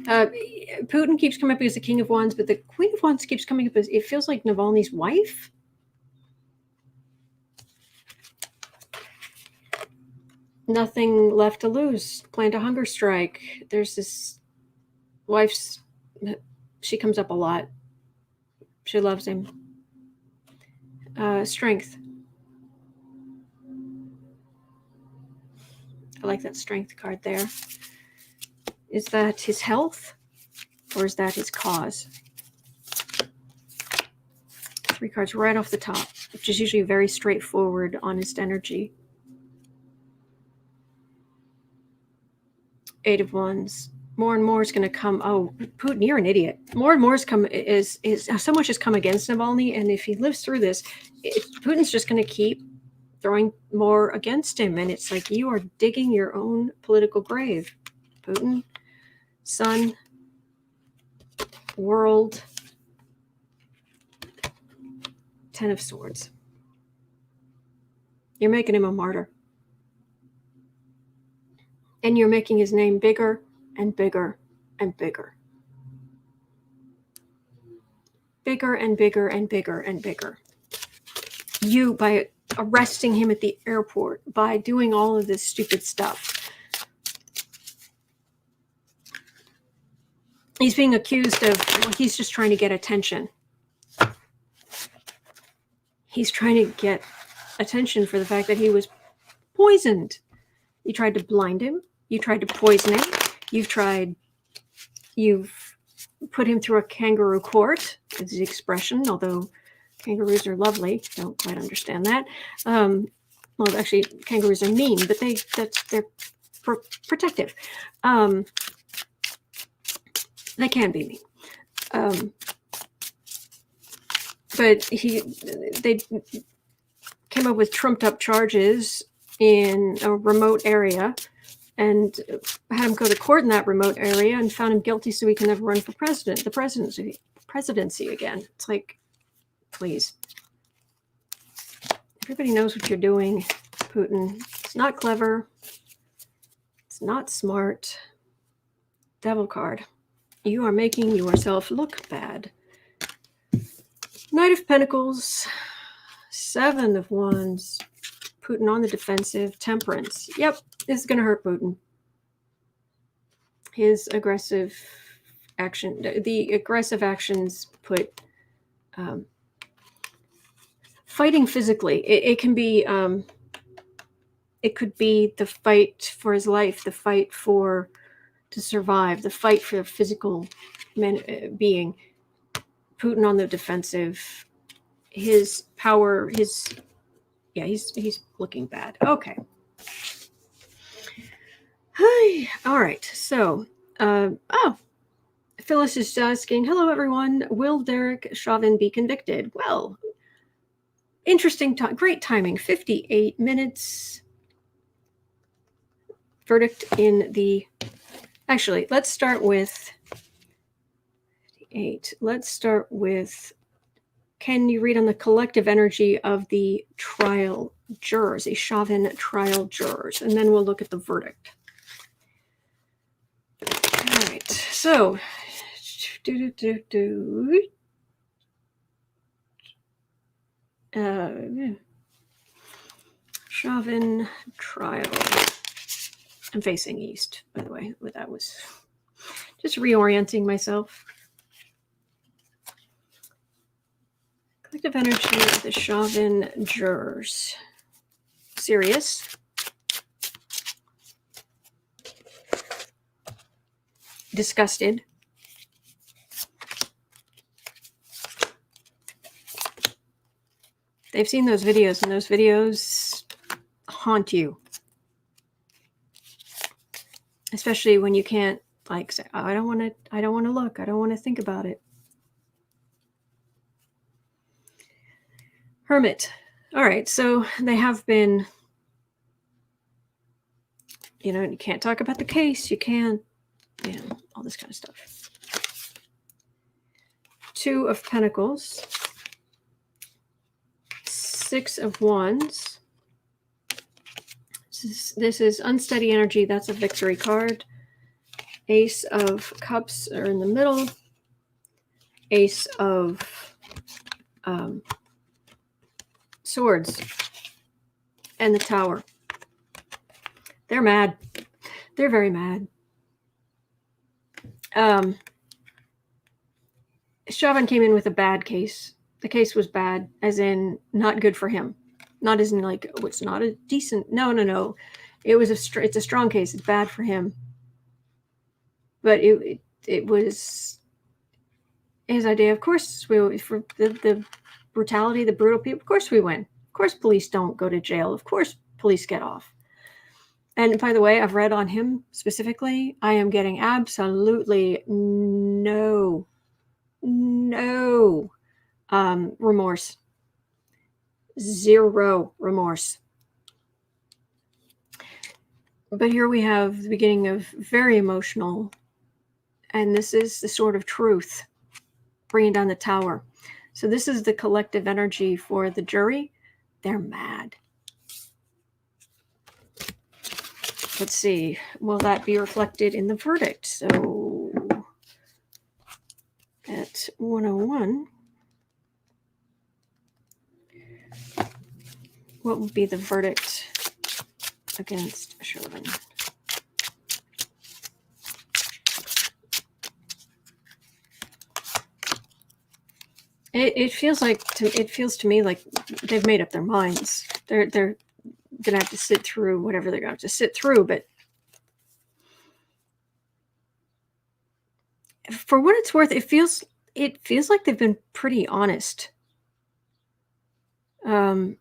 Putin keeps coming up as the King of Wands, but the Queen of Wands keeps coming up as, it feels like Navalny's wife. Nothing left to lose. Planned a hunger strike. There's this wife's, she comes up a lot. She loves him. Strength. I like that strength card there. Is that his health or is that his cause? 3 cards right off the top, which is usually very straightforward, honest energy. 8 of Wands. More and more is going to come. Oh, Putin, you're an idiot. More and more is so much has come against Navalny, and if he lives through this, Putin's just going to keep throwing more against him, and it's like you are digging your own political grave, Putin. Sun, World, 10 of Swords. You're making him a martyr. And you're making his name bigger and bigger and bigger. Bigger and bigger and bigger and bigger. You, by arresting him at the airport, by doing all of this stupid stuff. He's being accused of, well, he's just trying to get attention. He's trying to get attention for the fact that he was poisoned. You tried to blind him. You tried to poison him. You've put him through a kangaroo court, is the expression, although kangaroos are lovely. Don't quite understand that. Well, actually, kangaroos are mean, but they're protective. They can be mean. But they came up with trumped up charges in a remote area and had him go to court in that remote area and found him guilty so he can never run for the presidency again. It's like, please. Everybody knows what you're doing, Putin. It's not clever. It's not smart. Devil card. You are making yourself look bad. Knight of Pentacles, 7 of Wands, Putin on the defensive, Temperance. Yep, this is going to hurt Putin. His aggressive action, the aggressive actions put fighting physically. It can be, it could be the fight for his life, the fight to survive, the fight for physical being. Putin on the defensive, his power, he's looking bad. Okay. Hi. All right. So, Phyllis is asking, hello, everyone. Will Derek Chauvin be convicted? Well, interesting time. Great timing. 58 minutes. Verdict in the... Actually, let's start with... 8. Let's start with, can you read on the collective energy of the trial jurors, the Chauvin trial jurors, and then we'll look at the verdict. All right, so Chauvin trial. I'm facing east, by the way. That was just reorienting myself. Collective energy of the Chauvin jurors. Serious. Disgusted. They've seen those videos, and those videos haunt you. Especially when you can't, like, say, oh, I don't want to look. I don't want to think about it. Hermit. All right, so they have been, you can't talk about the case. You can't, all this kind of stuff. 2 of Pentacles. 6 of Wands. This is unsteady energy. That's a victory card. Ace of Cups are in the middle. Ace of Swords and the Tower. They're mad. They're very mad. Chauvin came in with a bad case. The case was bad, as in not good for him. Not as in like, oh, it's not a decent. No. It's a strong case. It's bad for him. But it was his idea. Of course, for the brutality, the brutal people. Of course, we win. Of course, police don't go to jail. Of course, police get off. And by the way, I've read on him specifically. I am getting absolutely no remorse. Zero remorse. But here we have the beginning of very emotional, and this is the sort of truth bringing down the tower. So this is the collective energy for the jury. They're mad. Let's see, will that be reflected in the verdict? So at 101, what would be the verdict against Chauvin? It feels to me like they've made up their minds. They're gonna have to sit through whatever they're gonna have to sit through. But for what it's worth, it feels like they've been pretty honest. I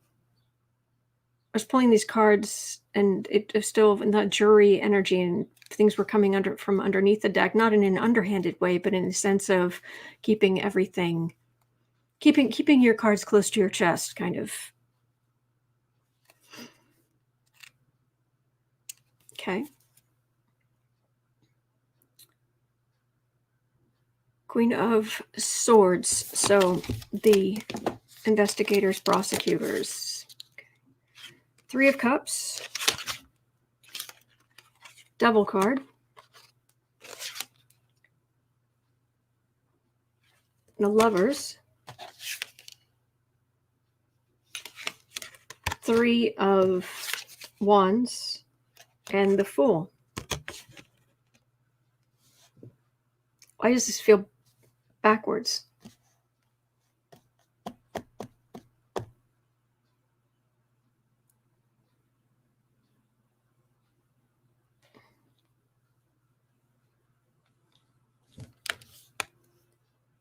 was pulling these cards, and it was still in the jury energy, and things were coming from underneath the deck, not in an underhanded way, but in the sense of keeping everything, keeping your cards close to your chest, kind of. Okay. Queen of Swords. So the investigators, prosecutors. Okay. Three of Cups. Devil card. The Lovers. Three of Wands. And the Fool. Why does this feel backwards?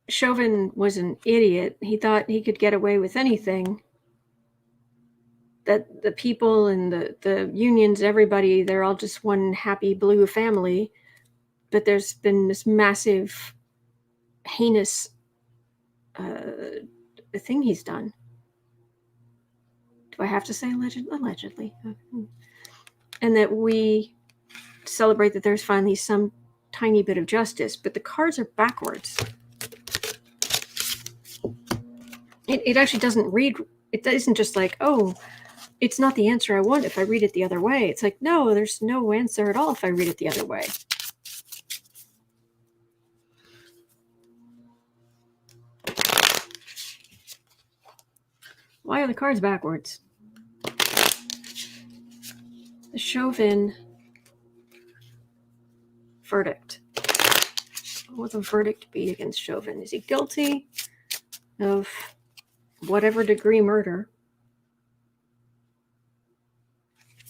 Chauvin was an idiot. He thought he could get away with anything. That the people and the unions, everybody, they're all just one happy blue family. But there's been this massive, heinous thing he's done. Do I have to say allegedly? And that we celebrate that there's finally some tiny bit of justice, but the cards are backwards. It actually doesn't read, it isn't just like, oh, it's not the answer I want if I read it the other way. It's like, no, there's no answer at all if I read it the other way. Why are the cards backwards? The Chauvin verdict. What will the verdict be against Chauvin? Is he guilty of whatever degree murder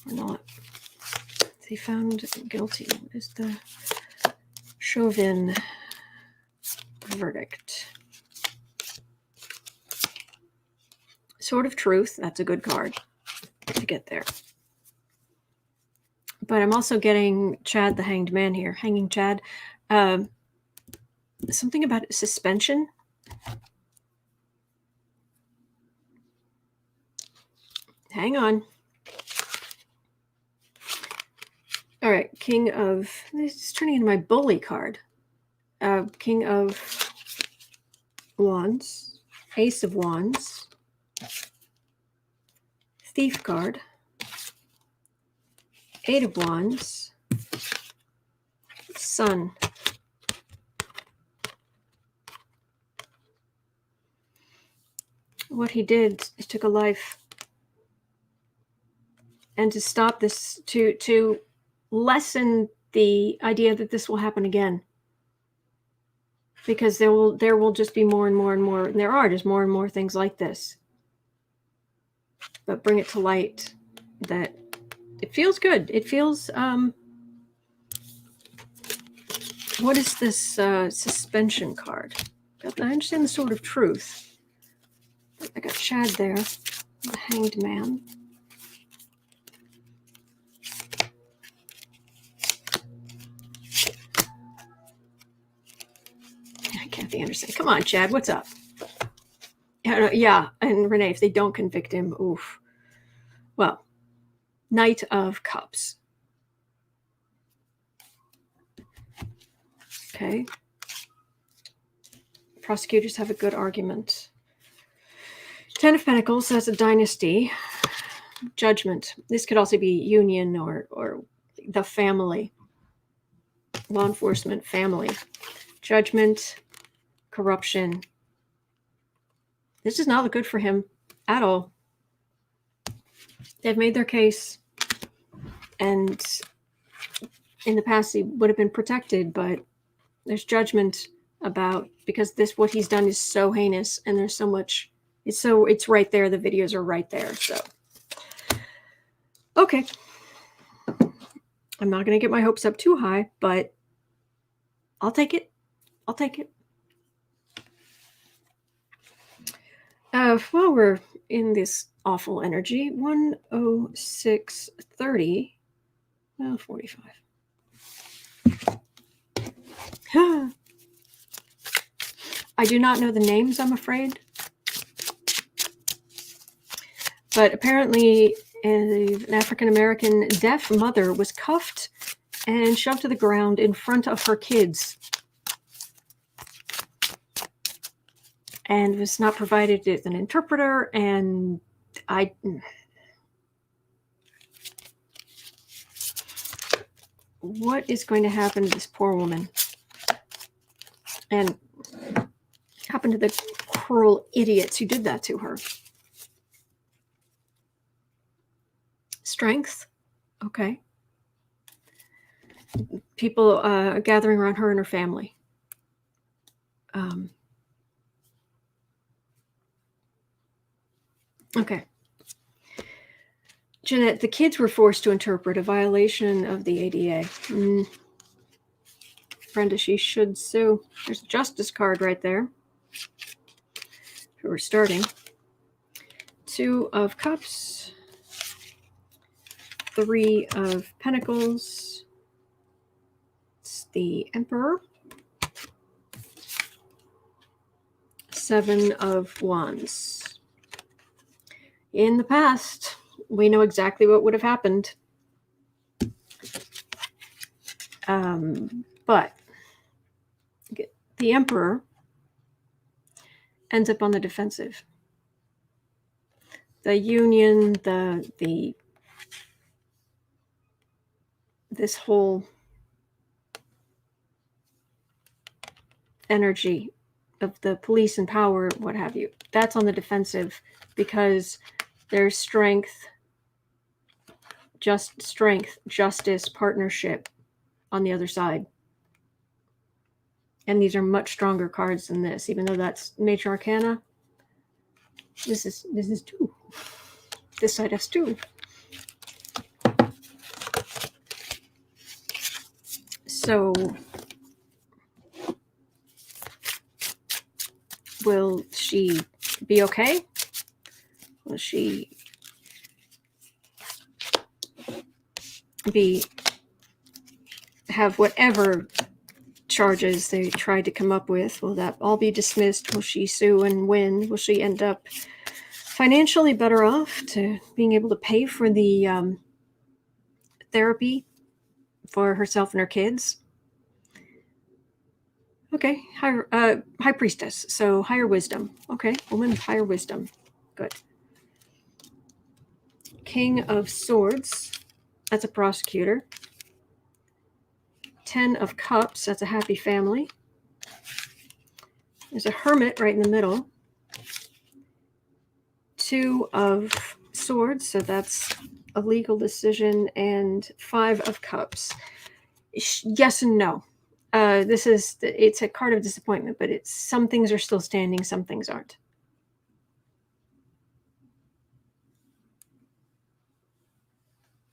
or not? Is he found guilty? What is the Chauvin verdict? Sword of Truth. That's a good card to get there. But I'm also getting Chad the Hanged Man here. Hanging Chad. Something about suspension. Hang on. All right. King of... This is turning into my bully card. King of Wands. Ace of Wands. Thief card. Eight of Wands. Sun. What he did is took a life. And to stop this, to lessen the idea that this will happen again. because there will just be more and more and more, and there are just more and more things like this. But bring it to light that it feels good. It feels, what is this suspension card? I understand the sword of truth. I got Chad there, the hanged man. Kathy Anderson. Come on, Chad, what's up? Yeah, and Renee, if they don't convict him, oof. Well, Knight of Cups. Okay. Prosecutors have a good argument. Ten of Pentacles, that's a dynasty. Judgment. This could also be union or the family. Law enforcement, family. Judgment, corruption. This does not look good for him at all. They've made their case, and in the past he would have been protected, but there's judgment about, because what he's done is so heinous, and there's so much, it's right there, the videos are right there. So okay, I'm not going to get my hopes up too high, but I'll take it. While we're in this awful energy, 106.30, 45. I do not know the names, I'm afraid. But apparently an African-American deaf mother was cuffed and shoved to the ground in front of her kids, and was not provided with an interpreter. And what is going to happen to this poor woman? And happen to the cruel idiots who did that to her? Strength. Okay. People gathering around her and her family. Okay. Jeanette, the kids were forced to interpret, a violation of the ADA. Brenda, she should sue. There's a justice card right there. We're starting. 2 of Cups. 3 of Pentacles. It's the Emperor. 7 of Wands. In the past, we know exactly what would have happened. But the Emperor ends up on the defensive. The union, this whole energy of the police and power, what have you, that's on the defensive, because there's strength, justice, partnership on the other side. And these are much stronger cards than this, even though that's Major Arcana. This is 2. This side has 2. So will she be okay? Will she have whatever charges they tried to come up with? Will that all be dismissed? Will she sue and win? Will she end up financially better off to being able to pay for the therapy for herself and her kids? Okay, high priestess, so higher wisdom. Okay, woman of higher wisdom. Good. King of Swords, that's a prosecutor. 10 of Cups, that's a happy family. There's a Hermit right in the middle. 2 of Swords, so that's a legal decision. And 5 of Cups. Yes and no. it's a card of disappointment, but it's some things are still standing, some things aren't.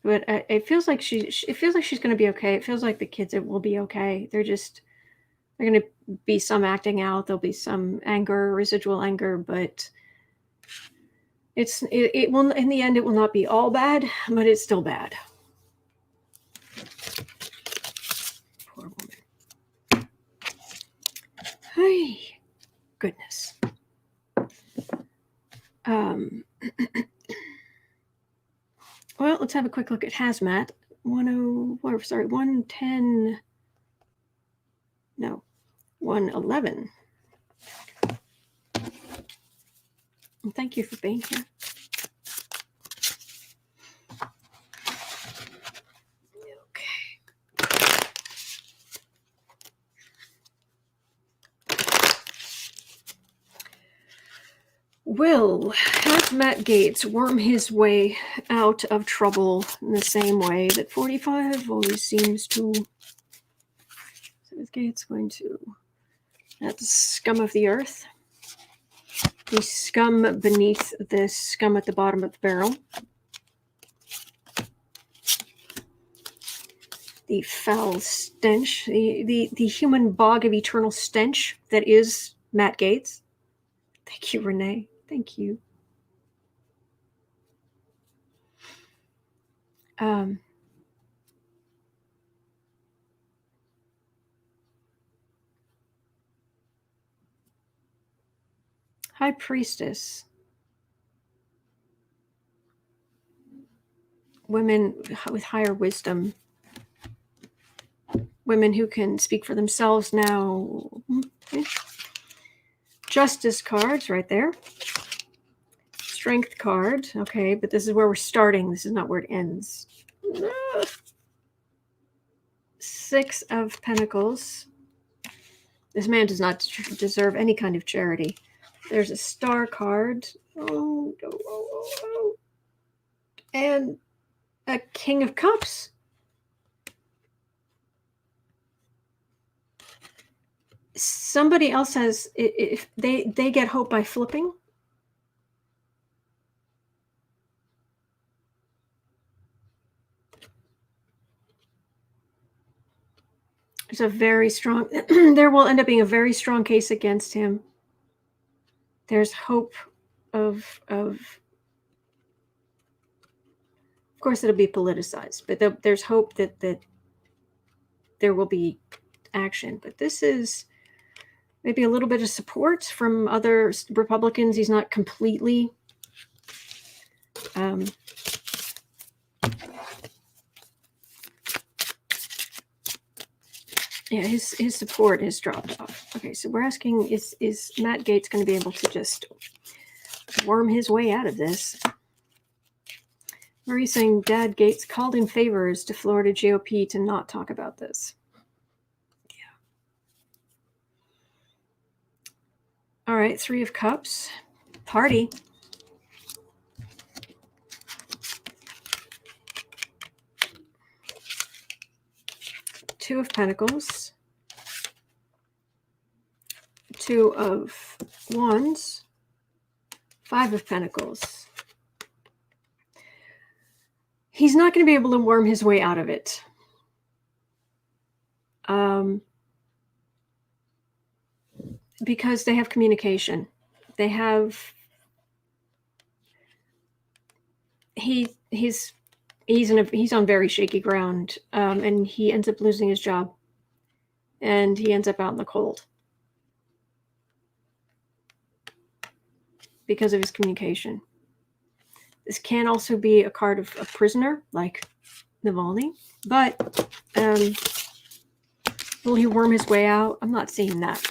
But it feels like she's going to be okay. It feels like the kids will be okay. They're going to be some acting out. There'll be some anger, residual anger, but it will, in the end, it will not be all bad, but it's still bad. Poor woman. Hey, goodness. Well, let's have a quick look at hazmat. 110. No, 111. And thank you for being here. Okay. Has Matt Gaetz worm his way out of trouble in the same way that 45 always seems to? So is Gaetz going to? That's the scum of the earth. The scum beneath the scum at the bottom of the barrel. The foul stench, the human bog of eternal stench that is Matt Gaetz. Thank you, Renee. Thank you. High Priestess. Women with higher wisdom. Women who can speak for themselves now. Okay. Justice cards right there. Strength card. Okay, but this is where we're starting. This is not where it ends. Six of Pentacles. This man does not deserve any kind of charity. There's a star card. Oh. And a King of Cups. Somebody else has, if they get hope by flipping. There's a very strong, there will end up being a very strong case against him. There's hope of course it'll be politicized, but there's hope that there will be action. But this is maybe a little bit of support from other Republicans. He's not completely yeah, his support has dropped off. Okay, so we're asking, is Matt Gaetz going to be able to just worm his way out of this? Marie's saying Dad Gaetz called in favors to Florida GOP to not talk about this. Yeah. All right, Three of Cups. Party. Two of Pentacles. Two of Wands. Five of Pentacles. He's not going to be able to worm his way out of it. Because they have communication. They have... He's on very shaky ground, and he ends up losing his job, and he ends up out in the cold because of his communication. This can also be a card of a prisoner, like Navalny, but will he worm his way out? I'm not seeing that.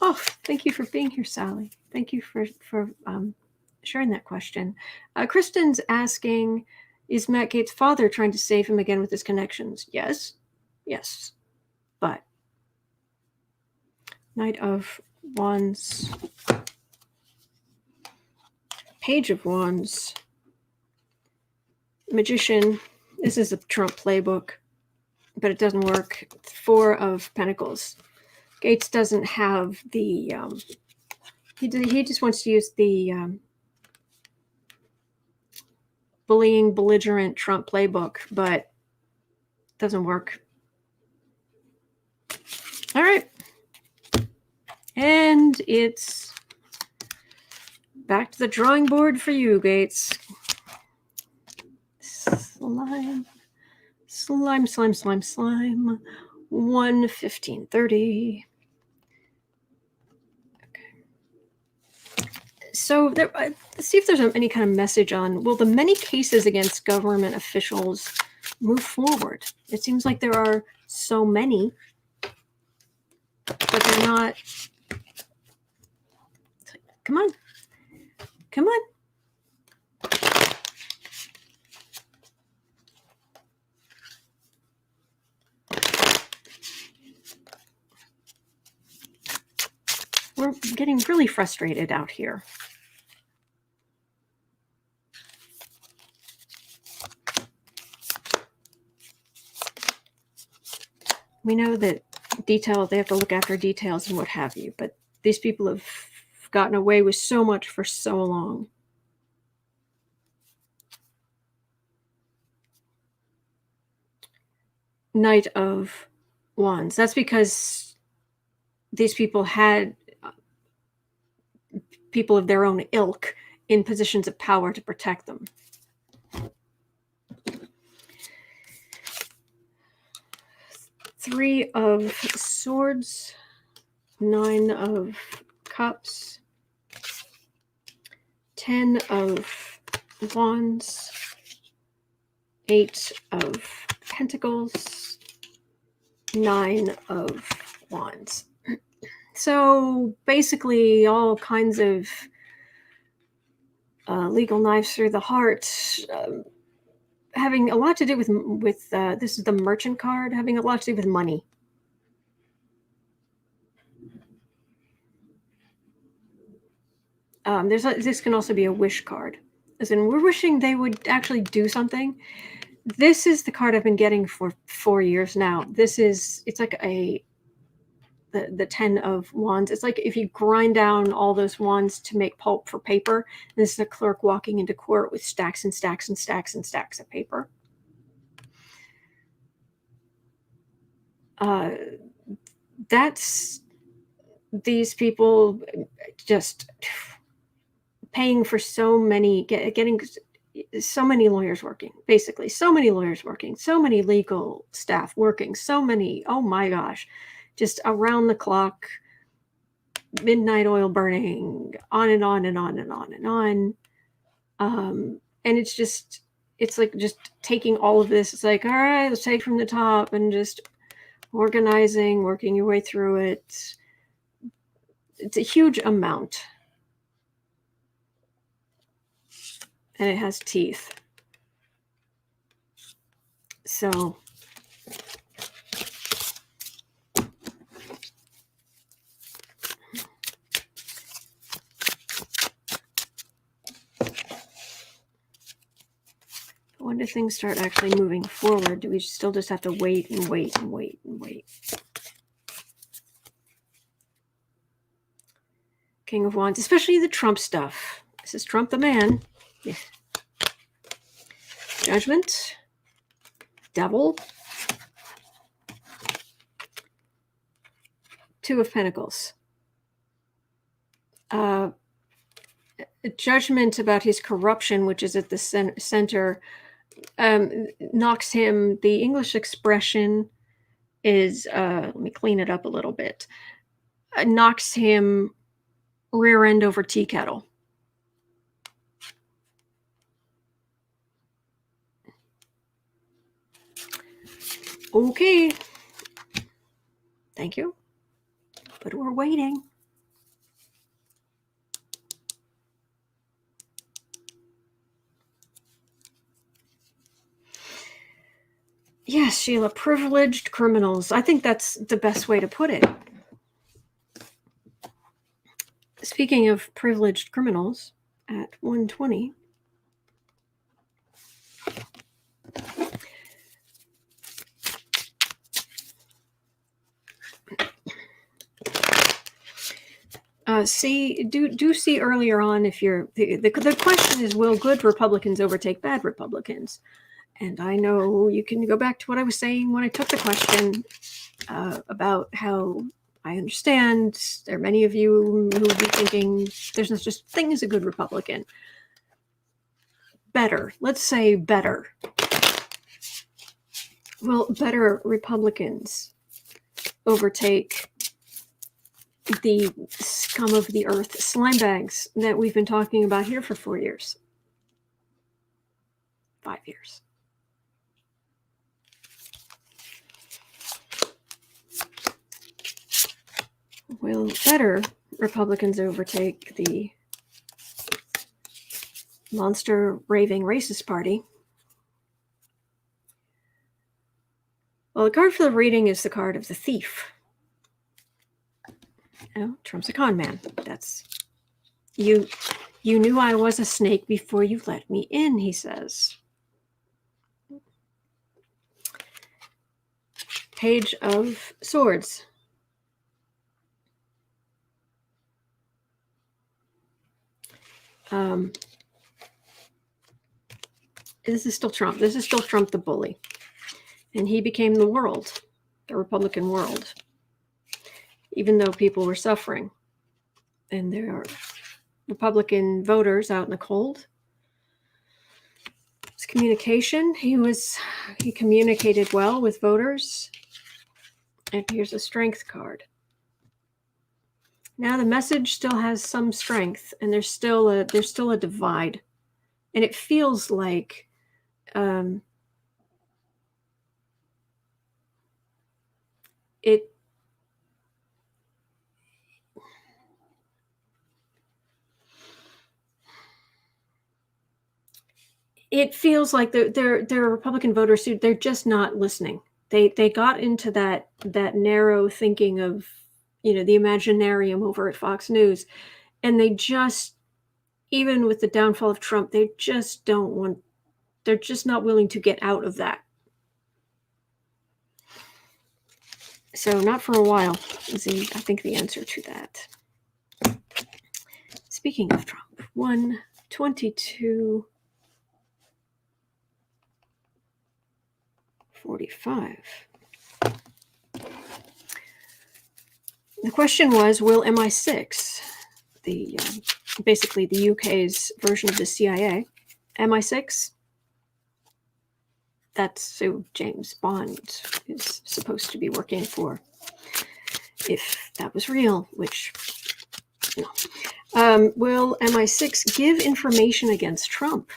Oh, thank you for being here, Sally. Thank you for sharing that question. Kristen's asking, is Matt Gaetz' father trying to save him again with his connections? Yes. Yes. But Knight of Wands, Page of Wands, Magician, This is a Trump playbook, but it doesn't work. 4 of Pentacles. Gaetz doesn't have the, he just wants to use the bullying, belligerent Trump playbook, but it doesn't work. All right. And it's back to the drawing board for you, Gaetz. Slime. 1, 15, 30. Okay. So let's see if there's any kind of message on, will the many cases against government officials move forward? It seems like there are so many, but they're not. Come on. Come on. We're getting really frustrated out here. We know that they have to look after details and what have you, but these people have gotten away with so much for so long. Knight of Wands. That's because these people had people of their own ilk in positions of power to protect them. Three of Swords, 9 of Cups, 10 of Wands, 8 of Pentacles, 9 of Wands. So basically all kinds of legal knives through the heart, having a lot to do with this is the Merchant card, having a lot to do with money. This can also be a wish card, as in we're wishing they would actually do something. This is the card I've been getting for 4 years now. It's like the 10 of Wands. It's like if you grind down all those wands to make pulp for paper. This is a clerk walking into court with stacks and stacks and stacks and stacks of paper. That's these people just paying for so many, getting so many lawyers working, basically so many lawyers working, so many legal staff working, so many, oh my gosh, just around the clock, midnight oil burning, on and on and on and on and on. And it's like just taking all of this. It's like, all right, let's take from the top and just organizing, working your way through it. It's a huge amount. And it has teeth. So when do things start actually moving forward? Do we still just have to wait and wait and wait and wait? King of Wands, especially the Trump stuff. This is Trump the man. Yeah. Judgment. Devil. 2 of Pentacles. Judgment about his corruption, which is at the center, knocks him. The English expression is, let me clean it up a little bit, knocks him rear end over tea kettle. Okay. Thank you. But we're waiting. Yes, Sheila, privileged criminals. I think that's the best way to put it. Speaking of privileged criminals, at 120, see earlier on if you're the question is, will good Republicans overtake bad Republicans? And I know you can go back to what I was saying when I took the question about how I understand there are many of you who would be thinking there's no such thing as a good Republican. Better, let's say better. Will better Republicans overtake the scum of the earth slime bags that we've been talking about here for 4 years? 5 years. Will better Republicans overtake the monster raving racist party? Well, the card for the reading is the card of the thief. Trump's a con man. That's you knew I was a snake before you let me in, he says. Page of Swords. This is still Trump. This is still Trump the bully. And he became the world, the Republican world, even though people were suffering. And there are Republican voters out in the cold. His communication, he communicated well with voters. And here's a strength card. Now the message still has some strength, and there's still a divide. And it feels like it feels like they're Republican voters who they're just not listening. They got into that narrow thinking of, the Imaginarium over at Fox News, and they just, even with the downfall of Trump, they just they're just not willing to get out of that. So not for a while is, I think, the answer to that. Speaking of Trump, 122:45. The question was, will MI6, basically the UK's version of the CIA, MI6, that's who James Bond is supposed to be working for, if that was real, which, no. Will MI6 give information against Trump?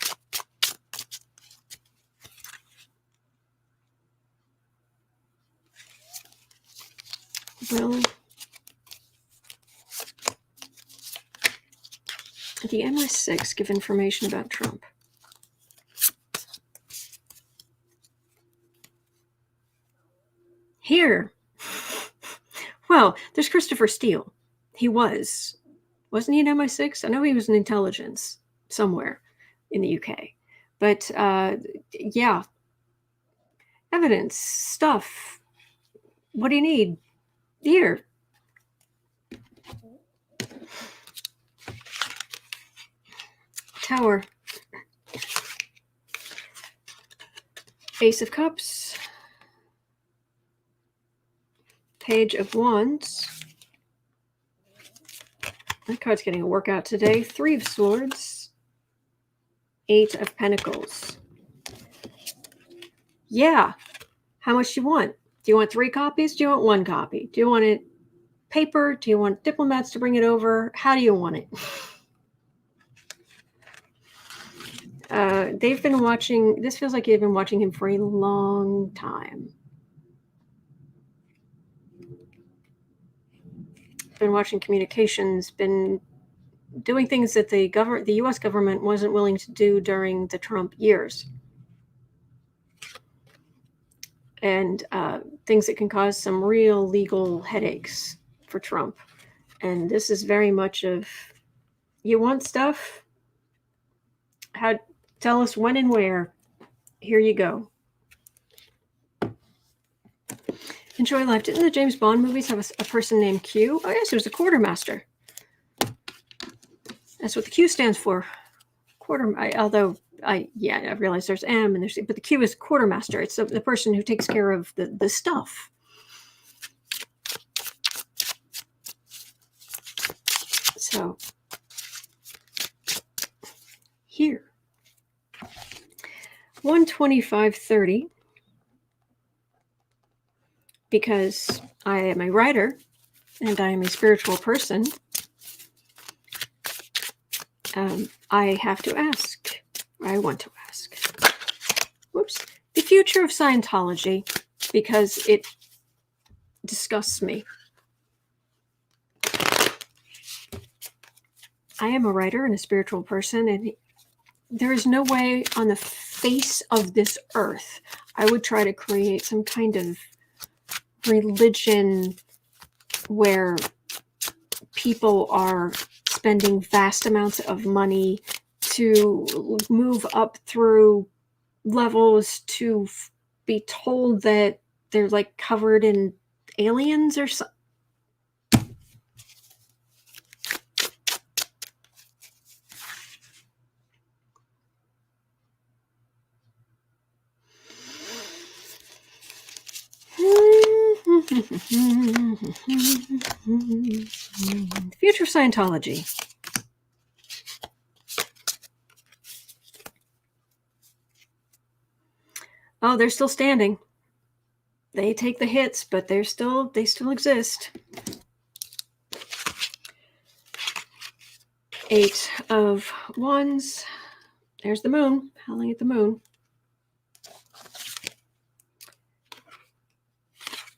Will the MI6 give information about Trump? Here. Well, there's Christopher Steele. He wasn't he an MI6? I know he was in intelligence somewhere in the UK. But yeah, evidence, stuff. What do you need? Here. Tower. Ace of Cups. Page of Wands. That card's getting a workout today. 3 of Swords. 8 of Pentacles. Yeah. How much do you want? Do you want 3 copies? Do you want 1 copy? Do you want it paper? Do you want diplomats to bring it over? How do you want it? They've been watching, this feels like they've been watching him for a long time. Been watching communications, been doing things that the U.S. government wasn't willing to do during the Trump years. And things that can cause some real legal headaches for Trump. And this is very much of, you want stuff? Tell us when and where. Here you go. Enjoy life. Didn't the James Bond movies have a person named Q? Oh, yes, he was a quartermaster. That's what the Q stands for. Although I realize there's M and but the Q is quartermaster. It's the person who takes care of the stuff. So here, 125.30, because I am a writer and I am a spiritual person, I have to ask, I want to ask, the future of Scientology, because it disgusts me. I am a writer and a spiritual person, and there is no way on the face of this earth I would try to create some kind of religion where people are spending vast amounts of money to move up through levels to be told that they're like covered in aliens or something. Future Scientology. Oh, they're still standing. They take the hits, but they still exist. 8 of Wands. There's the moon, howling at the moon.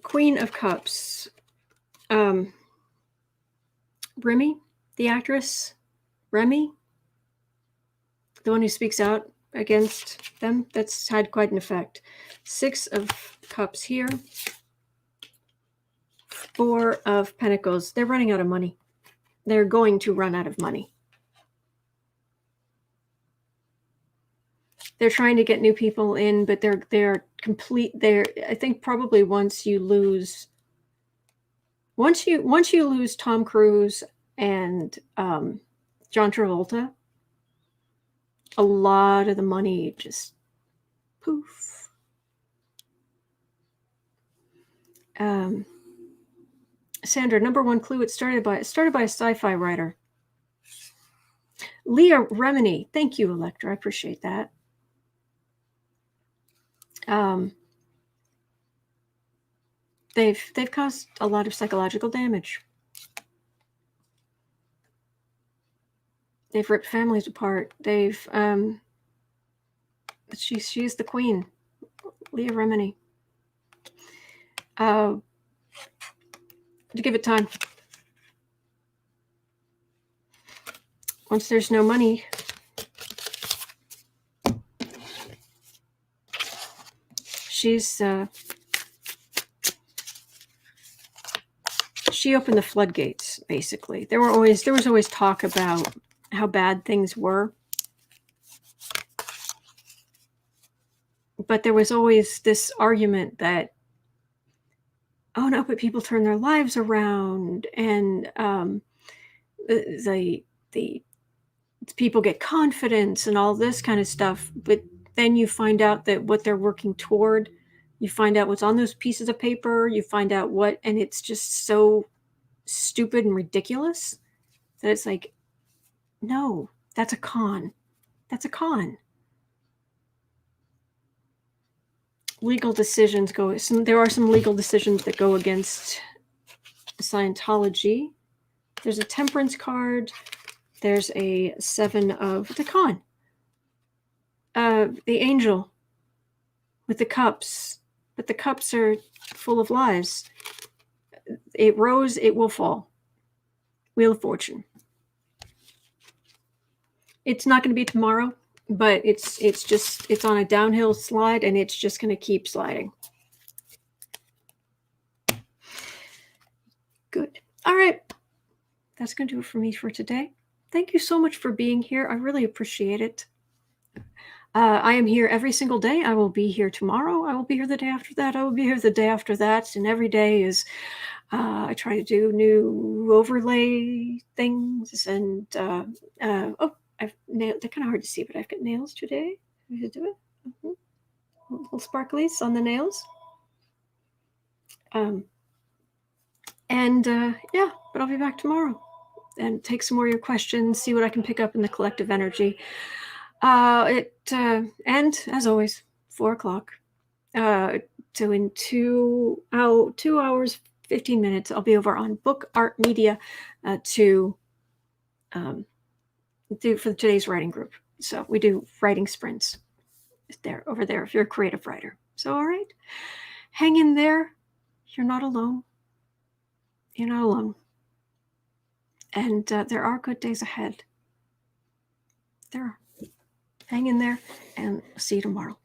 Queen of Cups. Remy, the actress. Remy, the one who speaks out against them. That's had quite an effect. 6 of Cups here. 4 of Pentacles. They're running out of money. They're going to run out of money. They're trying to get new people in, but they're complete. I think probably once you lose Tom Cruise and John Travolta, a lot of the money just poof. Sandra, number 1 clue. It started by a sci-fi writer. Leah Remini. Thank you, Electra. I appreciate that. They've caused a lot of psychological damage. They've ripped families apart. She's the queen, Leah Remini. To give it time. Once there's no money, she opened the floodgates, basically. There was always talk about how bad things were. But there was always this argument that, oh no, but people turn their lives around, and the people get confidence and all this kind of stuff. But then you find out that what they're working toward, you find out what's on those pieces of paper, you find out and it's just so stupid and ridiculous that it's like, no, that's a con. That's a con. Legal decisions there are some legal decisions that go against Scientology. There's a Temperance card. There's a 7 of the con. The Angel with the cups. But the cups are full of lies. It rose, it will fall. Wheel of Fortune. It's not going to be tomorrow, but it's on a downhill slide, and it's just going to keep sliding. Good. All right. That's going to do it for me for today. Thank you so much for being here. I really appreciate it. I am here every single day. I will be here tomorrow. I will be here the day after that. I will be here the day after that. And every day is I try to do new overlay things, and oh, I've nailed. They're kind of hard to see, but I've got nails today. I should do it. Little sparklies on the nails. And yeah, but I'll be back tomorrow and take some more of your questions, see what I can pick up in the collective energy. And as always, 4:00. So in 2 hours, 15 minutes, I'll be over on Book Art Media to do for today's writing group. So we do writing sprints over there if you're a creative writer. So all right, hang in there. You're not alone. You're not alone. And there are good days ahead. There are. Hang in there, and see you tomorrow.